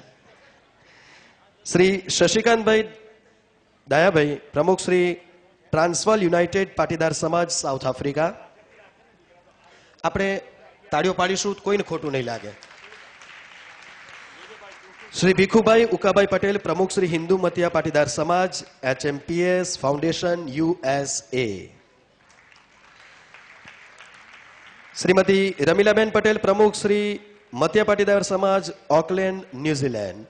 શ્રી શશિકાંતભાઈ દયાભાઈ, પ્રમુખ શ્રી ટ્રાન્સવાલ યુનાઇટેડ પાટીદાર સમાજ સાઉથ આફ્રિકા. આપણે તાળીઓ પાડીશું, કોઈને ખોટું નહીં લાગે. શ્રી ભીખુભાઈ ઉકાભાઈ પટેલ, પ્રમુખ શ્રી હિન્દુ મતિયા પાટીદાર સમાજ HMPS foundation USA. Shrimati Ramilaben Patel, પ્રમુખ શ્રી મતિયા પાટીદાર સમાજ ઓકલેન્ડ ન્યુઝીલેન્ડ.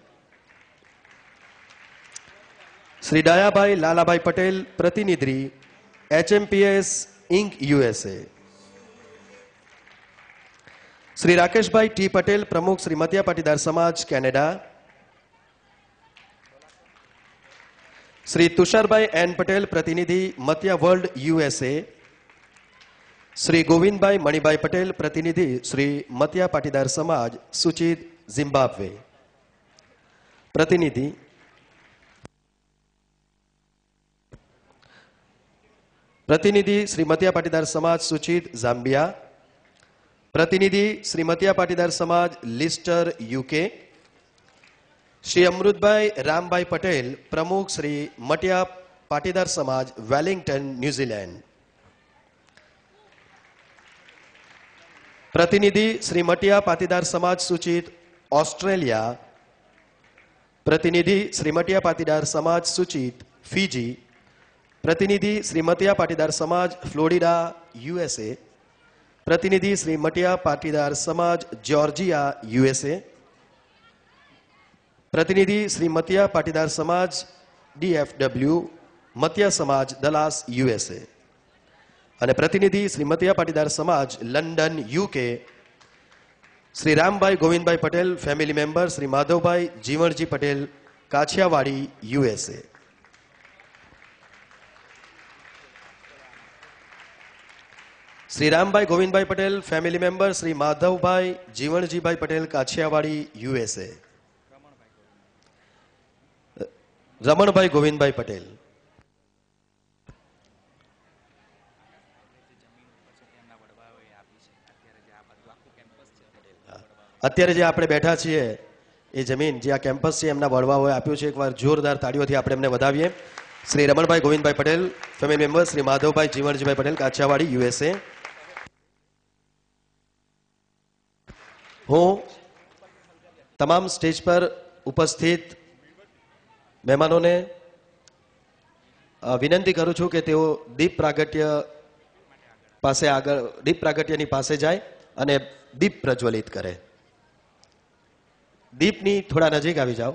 શ્રી ડાયાભાઈ લાલાભાઈ પટેલ, પ્રતિનિધિ HMPS ઇન્ક USA. શ્રી રાકેશભાઈ ટી પટેલ, પ્રમુખ શ્રી મતિયા પાટીદાર સમાજ કેનેડા. શ્રી તુષારભાઈ એન પટેલ, પ્રતિનિધિ મતિયા વર્લ્ડ USA. શ્રી ગોવિંદભાઈ મણિભાઈ પટેલ, પ્રતિનિધિ શ્રી મતિયા પાટીદાર સમાજ સૂચિત ઝિમ્બાબ્વે. પ્રતિનિધિ શ્રી મતિયા પાટીદાર સમાજ સૂચિત ઝામ્બિયા. પ્રતિનિધિ શ્રી મતિયા પાટીદાર સમાજ લિસ્ટર યુકે, શ્રી અમૃતભાઈ રામભાઈ પટેલ પ્રમુખ શ્રી મટિયા પાટીદાર સમાજ વેલિંગ્ટન ન્યુઝીલેન્ડ, પ્રતિનિધિ શ્રી મટિયા પાટીદાર સમાજ સૂચિત ઓસ્ટ્રેલિયા, પ્રતિનિધિ શ્રી મટિયા પાટીદાર સમાજ સૂચિત ફીજી, પ્રતિનિધિ શ્રી મટિયા પાટીદાર સમાજ ફ્લોરિડા યુએસએ, પ્રતિનિધિ શ્રી મટિયા પાટીદાર સમાજ જ્યોર્જિયા યુએસએ, પ્રતિનિધિ શ્રી મતિયા પાટીદાર સમાજ DFW મતિયા સમાજ દલાસ યુએસએ અને પ્રતિનિધિ શ્રી મતિયા પાટીદાર સમાજ London UK Shri Rambhai Govindbhai Patel family member Shri Madhavbhai Jivanji Patel Kachhiyawadi USA. Shri Rambhai Govindbhai Patel family member Shri Madhavbhai Jivanjibhai Patel Kachhiyawadi USA. Ramanbhai Govindbhai Patel. અત્યારે જે આપણે બેઠા છીએ એ જમીન જે આ કેમ્પસ છે એમના વડવાઓએ આપ્યું છે. એકવાર જોરદાર તાળીઓથી આપણે એમને વધાવીએ. Shri Ramanbhai Govindbhai Patel family member Shri Madhavbhai Jivanjibhai Patel Kachhiyawadi USA. હું તમામ સ્ટેજ પર ઉપસ્થિત મહેમાનોને વિનંતી કરું છું કે તેઓ દીપ પ્રાગટ્ય પાસે આગળ દીપ પ્રાગટ્યની પાસે જાય અને દીપ પ્રજ્વલિત કરે. દીપની થોડા નજીક આવી જાઓ.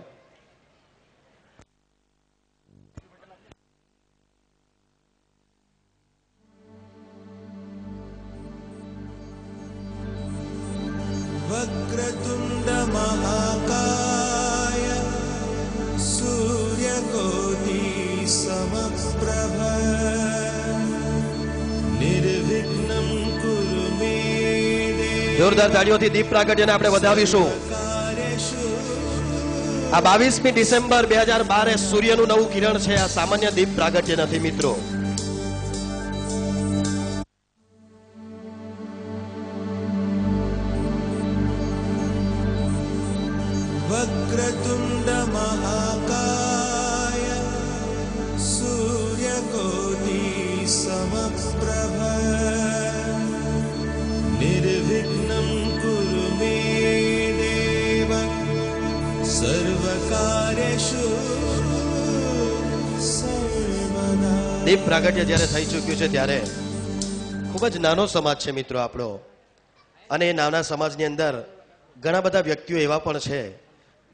वक्रतुंड महाकाय सूर्यकोटि समप्रभ निर्विघ्नं कुरु मे देव. જોરદાર તાળીઓથી દીપ પ્રાગટ્યને આપણે વધાવીશું. આ 22મી ડિસેમ્બર 2012 એ સૂર્યનું નવું કિરણ છે. આ સામાન્ય દીપ પ્રાગટ્ય નથી મિત્રો. वक्रतुंड महाकाय सूर्यकोटि समप्रभ निर्विघ्नं कुरु मे देव सर्वकार्येषु सर्वदा. દીપ પ્રાગટ્ય જ્યારે થઈ ચૂક્યું છે ત્યારે ખૂબ જ નાનો સમાજ છે મિત્રો આપણો, અને એ નાના સમાજની અંદર ઘણા બધા વ્યક્તિઓ એવા પણ છે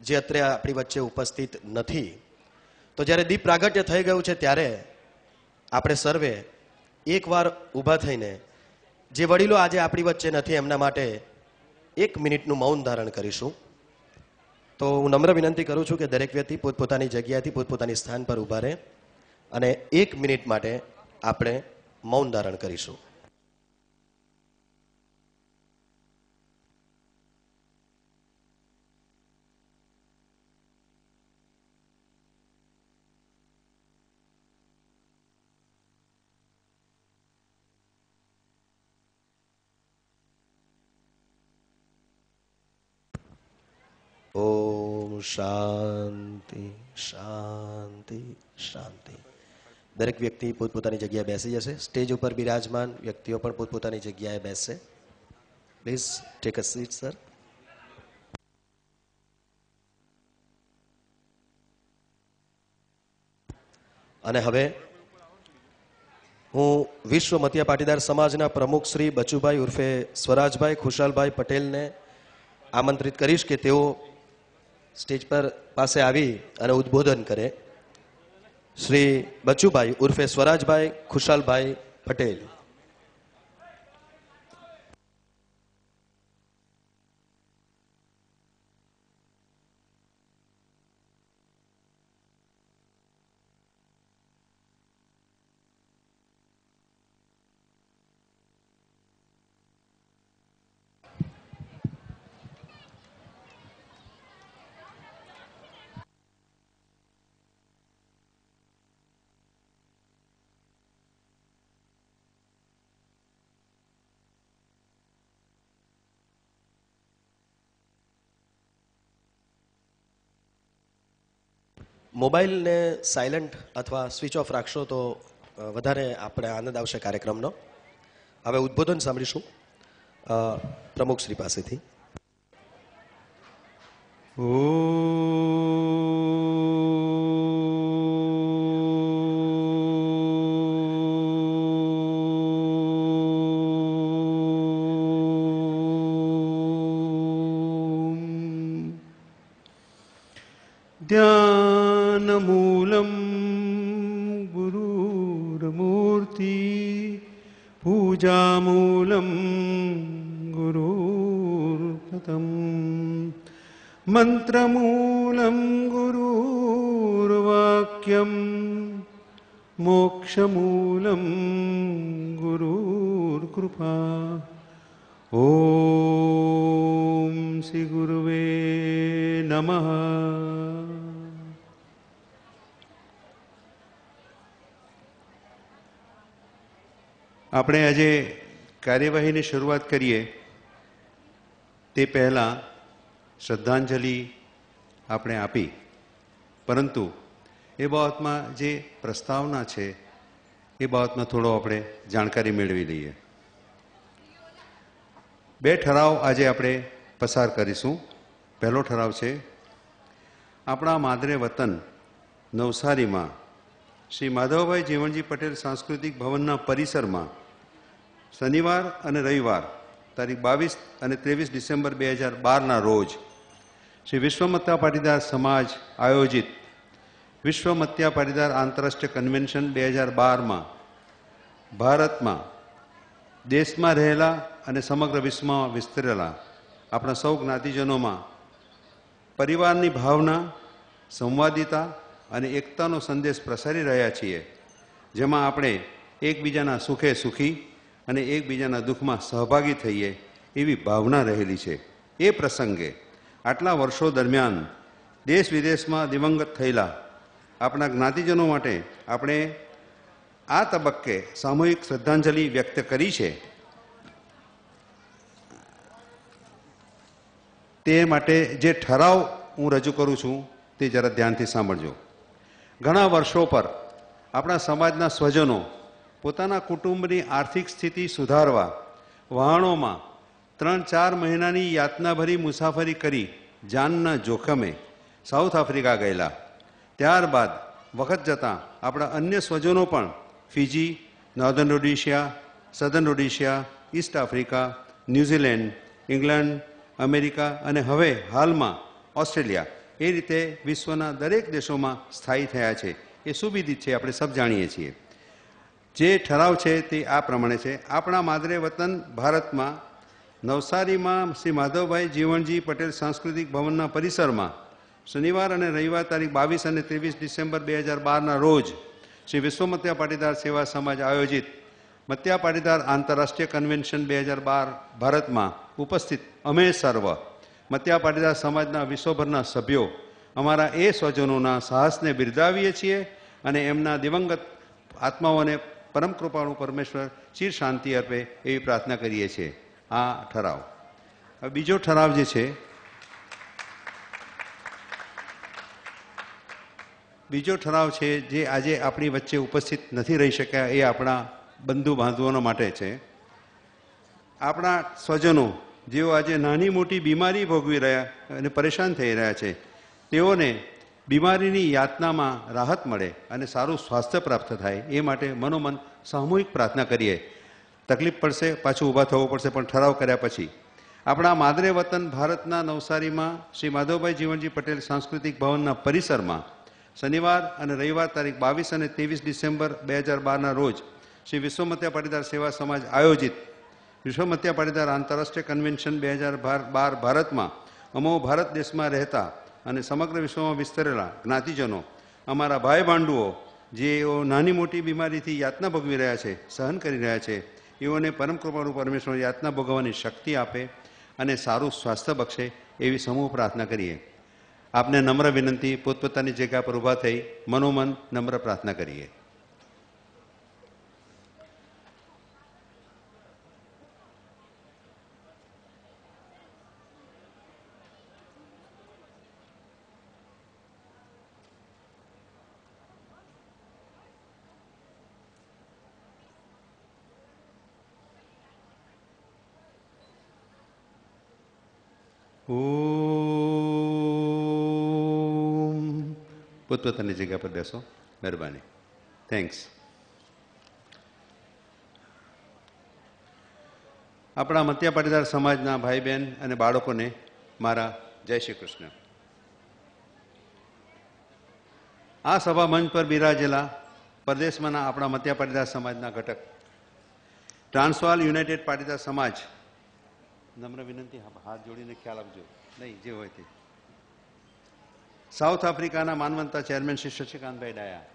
જે અત્યારે આપણી વચ્ચે ઉપસ્થિત નથી. તો જ્યારે દીપ પ્રાગટ્ય થઈ ગયું છે ત્યારે આપણે સર્વે એકવાર ઊભા થઈને જે વડીલો આજે આપણી વચ્ચે નથી એમના માટે 1 મિનિટનું મૌન ધારણ કરીશું. તો હું નમ્ર વિનંતી કરું છું કે દરેક વ્યક્તિ પોતપોતાની જગ્યાએથી પોતપોતાની સ્થાન પર ઊભા રહે અને 1 મિનિટ માટે આપણે મૌન ધારણ કરીશું. ઓમ શાંતિ શાંતિ શાંતિ. દરેક વ્યક્તિ પોતપોતાની જગ્યાએ બેસી જશે. સ્ટેજ ઉપર બિરાજમાન વ્યક્તિઓ પણ પોતપોતાની જગ્યાએ બેસશે. Please take a seat sir. અને હવે હું વિશ્વ મતિયા પાટીદાર સમાજના પ્રમુખ શ્રી બચુભાઈ ઉર્ફે સ્વરાજભાઈ ખુશાલભાઈ પટેલને આમંત્રિત કરીશ કે તેઓ સ્ટેજ પર પાસે આવી અને ઉદ્બોધન કરે. શ્રી બચુભાઈ ઉર્ફે સ્વરાજભાઈ ખુશાલભાઈ પટેલ. મોબાઈલને સાયલન્ટ અથવા સ્વિચ ઓફ રાખશો તો વધારે આપણે આનંદ આવશે કાર્યક્રમનો. હવે ઉદ્બોધન સાંભળીશું પ્રમુખ શ્રી પાસેથી. ध्यानमूलं गुरुर्मूर्ति पूजामूलं गुरुर्पदं मन्त्रमूलं गुरुर्वाक्यं मोक्षमूलं गुरुर्कृपा. ॐ श्री गुरुवे नमः. આપણે આજે કાર્યવાહીની શરૂઆત કરીએ તે પહેલાં શ્રદ્ધાંજલિ આપણે આપી, પરંતુ એ બાબતમાં જે પ્રસ્તાવના છે એ બાબતમાં થોડો આપણે જાણકારી મેળવી લઈએ. બે ઠરાવ આજે આપણે પસાર કરીશું. પહેલો ઠરાવ છે આપણા માદરે વતન નવસારીમાં શ્રી માધવભાઈ જીવણજી પટેલ સાંસ્કૃતિક ભવનના પરિસરમાં શનિવાર અને રવિવાર તારીખ 22 અને 23 ડિસેમ્બર 2012ના રોજ શ્રી વિશ્વમત્યા પાટીદાર સમાજ આયોજિત વિશ્વમત્યા પાટીદાર આંતરરાષ્ટ્રીય કન્વેન્શન 2012માં ભારતમાં દેશમાં રહેલા અને સમગ્ર વિશ્વમાં વિસ્તરેલા આપણા સૌ જ્ઞાતિજનોમાં પરિવારની ભાવના, સંવાદિતા અને એકતાનો સંદેશ પ્રસારી રહ્યા છીએ, જેમાં આપણે એકબીજાના સુખે સુખી અને એકબીજાના દુઃખમાં સહભાગી થઈએ એવી ભાવના રહેલી છે. એ પ્રસંગે આટલા વર્ષો દરમિયાન દેશ વિદેશમાં દિવંગત થયેલા આપણા જ્ઞાતિજનો માટે આપણે આ તબક્કે સામૂહિક શ્રદ્ધાંજલિ વ્યક્ત કરી છે. તે માટે જે ઠરાવ હું રજૂ કરું છું તે જરા ધ્યાનથી સાંભળજો. ઘણા વર્ષો પર આપણા સમાજના સ્વજનો પોતાના કુટુંબની આર્થિક સ્થિતિ સુધારવા વહાણોમાં 3-4 મહિનાની યાતનાભરી મુસાફરી કરી જાનના જોખમે સાઉથ આફ્રિકા ગયેલા. ત્યારબાદ વખત જતાં આપણા અન્ય સ્વજનો પણ Fiji, Northern Rhodesia, Southern Rhodesia, East Africa, New Zealand, England, America અને હવે હાલમાં ઓસ્ટ્રેલિયા, એ રીતે વિશ્વના દરેક દેશોમાં સ્થાયી થયા છે. એ સુવિદિત છે, આપણે સબ જાણીએ છીએ. જે ઠરાવ છે તે આ પ્રમાણે છે. આપણા માદરે વતન ભારતમાં નવસારીમાં શ્રી માધવભાઈ જીવણજી પટેલ સાંસ્કૃતિક ભવનના પરિસરમાં શનિવાર અને રવિવાર તારીખ 22 અને 23 ડિસેમ્બર 2012ના રોજ શ્રી વિશ્વમત્યા પાટીદાર સેવા સમાજ આયોજિત મત્યા પાટીદાર આંતરરાષ્ટ્રીય કન્વેન્શન 2012 ભારતમાં ઉપસ્થિત અમે સર્વ મત્યા પાટીદાર સમાજના વિશ્વભરના સભ્યો અમારા એ સ્વજનોના સાહસને બિરદાવીએ છીએ અને એમના દિવંગત આત્માઓને પરમ કૃપાળુ પરમેશ્વર ચિર શાંતિ અર્પે એવી પ્રાર્થના કરીએ છીએ. આ ઠરાવ. હવે બીજો ઠરાવ જે છે, બીજો ઠરાવ છે જે આજે આપણી વચ્ચે ઉપસ્થિત નથી રહી શક્યા, એ આપણા બંધુ બાંધવોના માટે છે. આપણા સ્વજનો જેઓ આજે નાની મોટી બીમારી ભોગવી રહ્યા અને પરેશાન થઈ રહ્યા છે, તેઓને બીમારીની યાતનામાં રાહત મળે અને સારું સ્વાસ્થ્ય પ્રાપ્ત થાય એ માટે મનોમન સામૂહિક પ્રાર્થના કરીએ. તકલીફ પડશે, પાછું ઊભા થવું પડશે, પણ ઠરાવ કર્યા પછી આપણા માદરે વતન ભારતના નવસારીમાં શ્રી માધવભાઈ જીવણજી પટેલ સાંસ્કૃતિક ભવનના પરિસરમાં શનિવાર અને રવિવાર તારીખ 22 અને 23 ડિસેમ્બર 2012ના રોજ શ્રી વિશ્વમત્યા પાટીદાર સેવા સમાજ આયોજિત વિશ્વમત્યા પાટીદાર આંતરરાષ્ટ્રીય કન્વેન્શન 2012 ભારતમાં અમો ભારત દેશમાં રહેતા અને સમગ્ર વિશ્વમાં વિસ્તરેલા જ્ઞાતિજનો, અમારા ભાઈ ભાંડુઓ જેઓ નાની મોટી બીમારીથી યાતના ભોગવી રહ્યા છે, સહન કરી રહ્યા છે, એઓને પરમ કૃપાળુ પરમેશ્વર યાતના ભોગવવાની શક્તિ આપે અને સારું સ્વાસ્થ્ય બક્ષે એવી સમૂહ પ્રાર્થના કરીએ. આપને નમ્ર વિનંતી, પોતપોતાની જગ્યા પર ઊભા થઈ મનોમન નમ્ર પ્રાર્થના કરીએ. ઓમ. પોતપોતાની જગ્યા પર બેસો. મહેરબાની. થેન્ક્સ. આપણા મત્યા પાટીદાર સમાજના ભાઈ બહેન અને બાળકોને મારા જય શ્રી કૃષ્ણ. આ સભા મંચ પર બિરાજેલા પરદેશમાંના આપણા મત્યા પાટીદાર સમાજના ઘટક ટ્રાન્સવાલ યુનાઇટેડ પાટીદાર સમાજ, નમ્ર વિનંતી હાથ જોડીને ખ્યાલ આપજો, નહીં જે હોય તે. સાઉથ આફ્રિકાના માનવંતા ચેરમેન શ્રી શશિકાંતભાઈ ડાયા,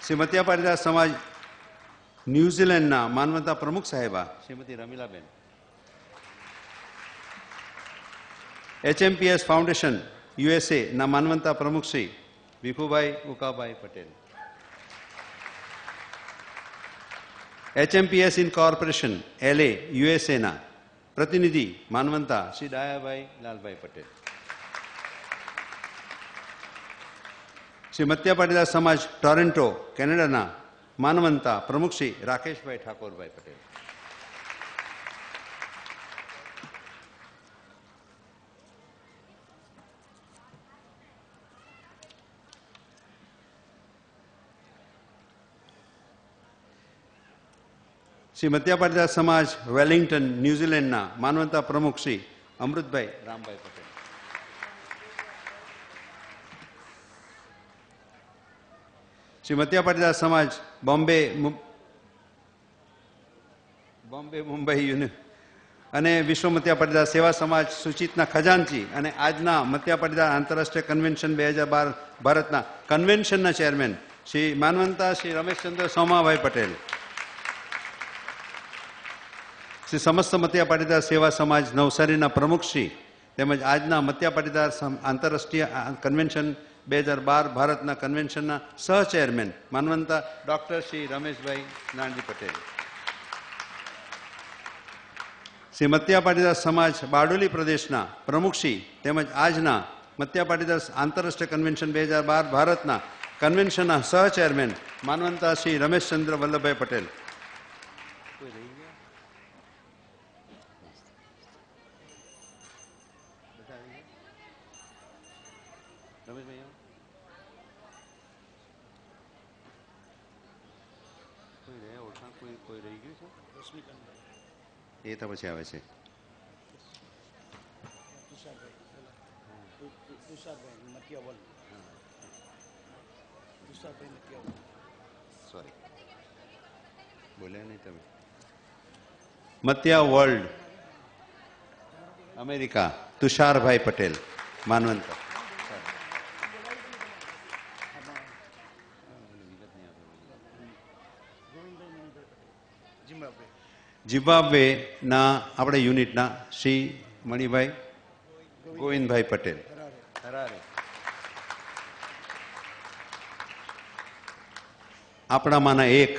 શ્રી મત્યા પાટીદાર સમાજ ન્યુઝીલેન્ડના માનવંતા પ્રમુખ સાહેબા Shrimati Ramilaben, HMPS foundation USA ના માનવંતા પ્રમુખ Shri Bhikhubhai Ukabhai Patel, HMPS incorporation LA USA ના પ્રતિનિધિ માનવંતા શ્રી ડાયાભાઈ લાલભાઈ પટેલ, શ્રી મત્યા પાટીદાર સમાજ ટોરેન્ટો કેનેડાના માનવંતા પ્રમુખ શ્રી રાકેશભાઈ ઠાકોરભાઈ પટેલ, શ્રી મત્યા પાટીદાર સમાજ વેલિંગ્ટન ન્યુઝીલેન્ડના માનવંતા પ્રમુખ શ્રી અમૃતભાઈ રામભાઈ પટેલ, શ્રી મત્યા પાટીદાર સમાજ બોમ્બે મુંબઈ અને વિશ્વ મત્યા પાટીદાર સેવા સમાજ સૂચિતના ખજાનચી અને આજના મત્યા પાટીદાર આંતરરાષ્ટ્રીય કન્વેન્શન 2012 ભારતના કન્વેન્શનના ચેરમેન શ્રી માનવંતા શ્રી રમેશચંદ્ર સોમાભાઈ પટેલ, શ્રી સમસ્ત મત્યા પાટીદાર સેવા સમાજ નવસારીના પ્રમુખ શ્રી તેમજ આજના મત્યા પાટીદાર આંતરરાષ્ટ્રીય કન્વેન્શન 2012 ભારતના કન્વેન્શનના સહચેરમેન માનવંતા ડોક્ટર શ્રી રમેશભાઈ નાનજી પટેલ, શ્રી મત્યા પાટીદાર સમાજ બારડોલી પ્રદેશના પ્રમુખ શ્રી તેમજ આજના મત્યા પાટીદાર આંતરરાષ્ટ્રીય કન્વેન્શન 2012 ભારતના કન્વેન્શનના સહચેરમેન માનવંતા શ્રી રમેશચંદ્ર વલ્લભભાઈ પટેલ, એ તો પછી આવે છે સોરી બોલ્યા નહીં તમે. મત્યા world America Tusharbhai Patel માનવંતા, Zimbabwe ના આપણે યુનિટના શ્રી મણિભાઈ ગોવિંદભાઈ પટેલ, આપણામાંના એક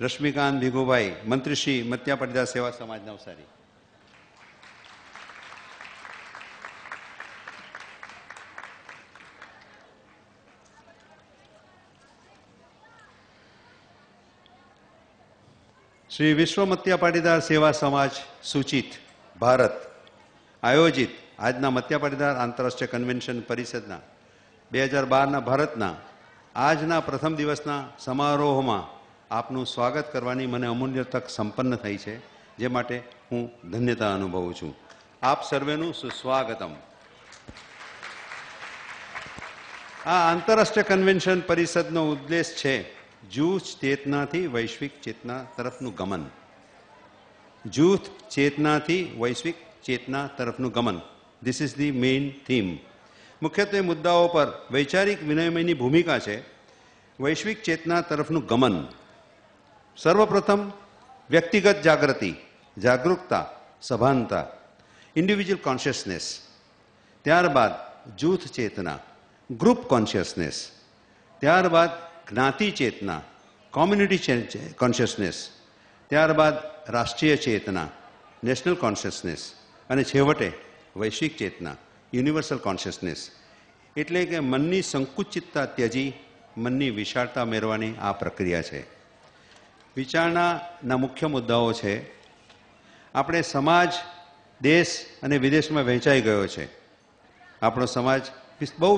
રશ્મિકાંત ભીગુભાઈ મંત્રી શ્રી મત્યા પાટીદાર સેવા સમાજ નવસારી, શ્રી વિશ્વ મત્યા પાટીદાર સેવા સમાજ સૂચિત ભારત આયોજિત આજના મત્યા પાટીદાર આંતરરાષ્ટ્રીય કન્વેન્શન પરિષદના 2012ના ભારતના આજના પ્રથમ દિવસના સમારોહમાં આપનું સ્વાગત કરવાની મને અમૂલ્ય તક સંપન્ન થઈ છે, જે માટે હું ધન્યતા અનુભવું છું. આપ સર્વેનું સુસ્વાગતમ. આ આંતરરાષ્ટ્રીય કન્વેન્શન પરિષદનો ઉદ્દેશ છે જૂથ ચેતનાથી વૈશ્વિક ચેતના તરફનું ગમન. જૂથ ચેતનાથી વૈશ્વિક ચેતના તરફનું ગમન. This is the main theme. મુખ્યત્વે મુદ્દાઓ પર વૈચારિક વિનિમયની ભૂમિકા છે. વૈશ્વિક ચેતના તરફનું ગમન. સર્વપ્રથમ વ્યક્તિગત જાગૃતિ, જાગૃતતા, સભાનતા, ઇન્ડિવિજ્યુઅલ કોન્શિયસનેસ. ત્યારબાદ જૂથ ચેતના, ગ્રુપ કોન્શિયસનેસ. ત્યારબાદ જ્ઞાતિ ચેતના, કોમ્યુનિટી કોન્શિયસનેસ. ત્યારબાદ રાષ્ટ્રીય ચેતના, નેશનલ કોન્શિયસનેસ. અને છેવટે વૈશ્વિક ચેતના, યુનિવર્સલ કોન્શિયસનેસ. એટલે કે મનની સંકુચિતતા ત્યજી મનની વિશાળતા મેળવવાની આ પ્રક્રિયા છે. વિચારણાના મુખ્ય મુદ્દાઓ છે આપણે સમાજ દેશ અને વિદેશમાં વહેંચાઈ ગયો છે. આપણો સમાજ બહુ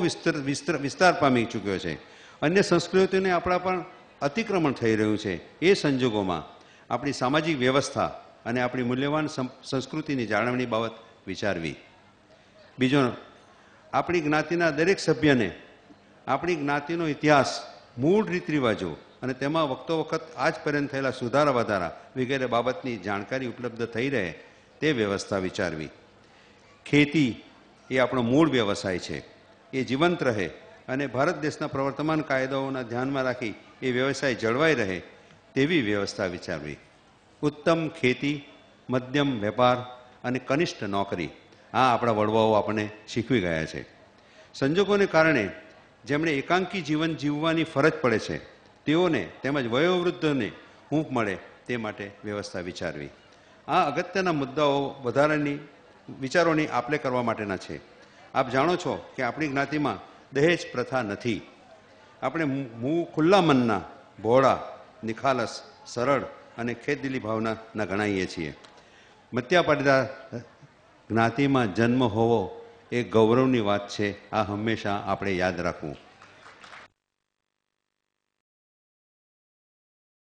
વિસ્તાર પામી ચૂક્યો છે. અન્ય સંસ્કૃતિને આપણા પણ અતિક્રમણ થઈ રહ્યું છે. એ સંજોગોમાં આપણી સામાજિક વ્યવસ્થા અને આપણી મૂલ્યવાન સંસ્કૃતિની જાળવણી બાબત વિચારવી. બીજો, આપણી જ્ઞાતિના દરેક સભ્યને આપણી જ્ઞાતિનો ઇતિહાસ, મૂળ રીત રિવાજો અને તેમાં વખતો વખત આજ પર્યંત થયેલા સુધારા વધારા વગેરે બાબતની જાણકારી ઉપલબ્ધ થઈ રહે તે વ્યવસ્થા વિચારવી. ખેતી એ આપણો મૂળ વ્યવસાય છે, એ જીવંત રહે અને ભારત દેશના પ્રવર્તમાન કાયદાઓના ધ્યાનમાં રાખી એ વ્યવસાય જળવાઈ રહે તેવી વ્યવસ્થા વિચારવી. ઉત્તમ ખેતી, મધ્યમ વેપાર અને કનિષ્ઠ નોકરી, આ આપણા વડવાઓ આપણને શીખવી ગયા છે. સંજોગોને કારણે જેમણે એકાંકી જીવન જીવવાની ફરજ પડે છે તેઓને તેમજ વયોવૃદ્ધોને હૂંફ મળે તે માટે વ્યવસ્થા વિચારવી. આ અગત્યના મુદ્દાઓ વધારાની વિચારોની આપલે કરવા માટેના છે. આપ જાણો છો કે આપણી જ્ઞાતિમાં દહેજ પ્રથા નથી. આપણે ખુલ્લા મનના, ભોળા, નિખાલસ, સરળ અને ખેતદિલી ભાવનાના ગણાઈએ છીએ. મત્યા પાટીદાર જ્ઞાતિમાં જન્મ હોવો એ ગૌરવની વાત છે. આ હંમેશા આપણે યાદ રાખવું.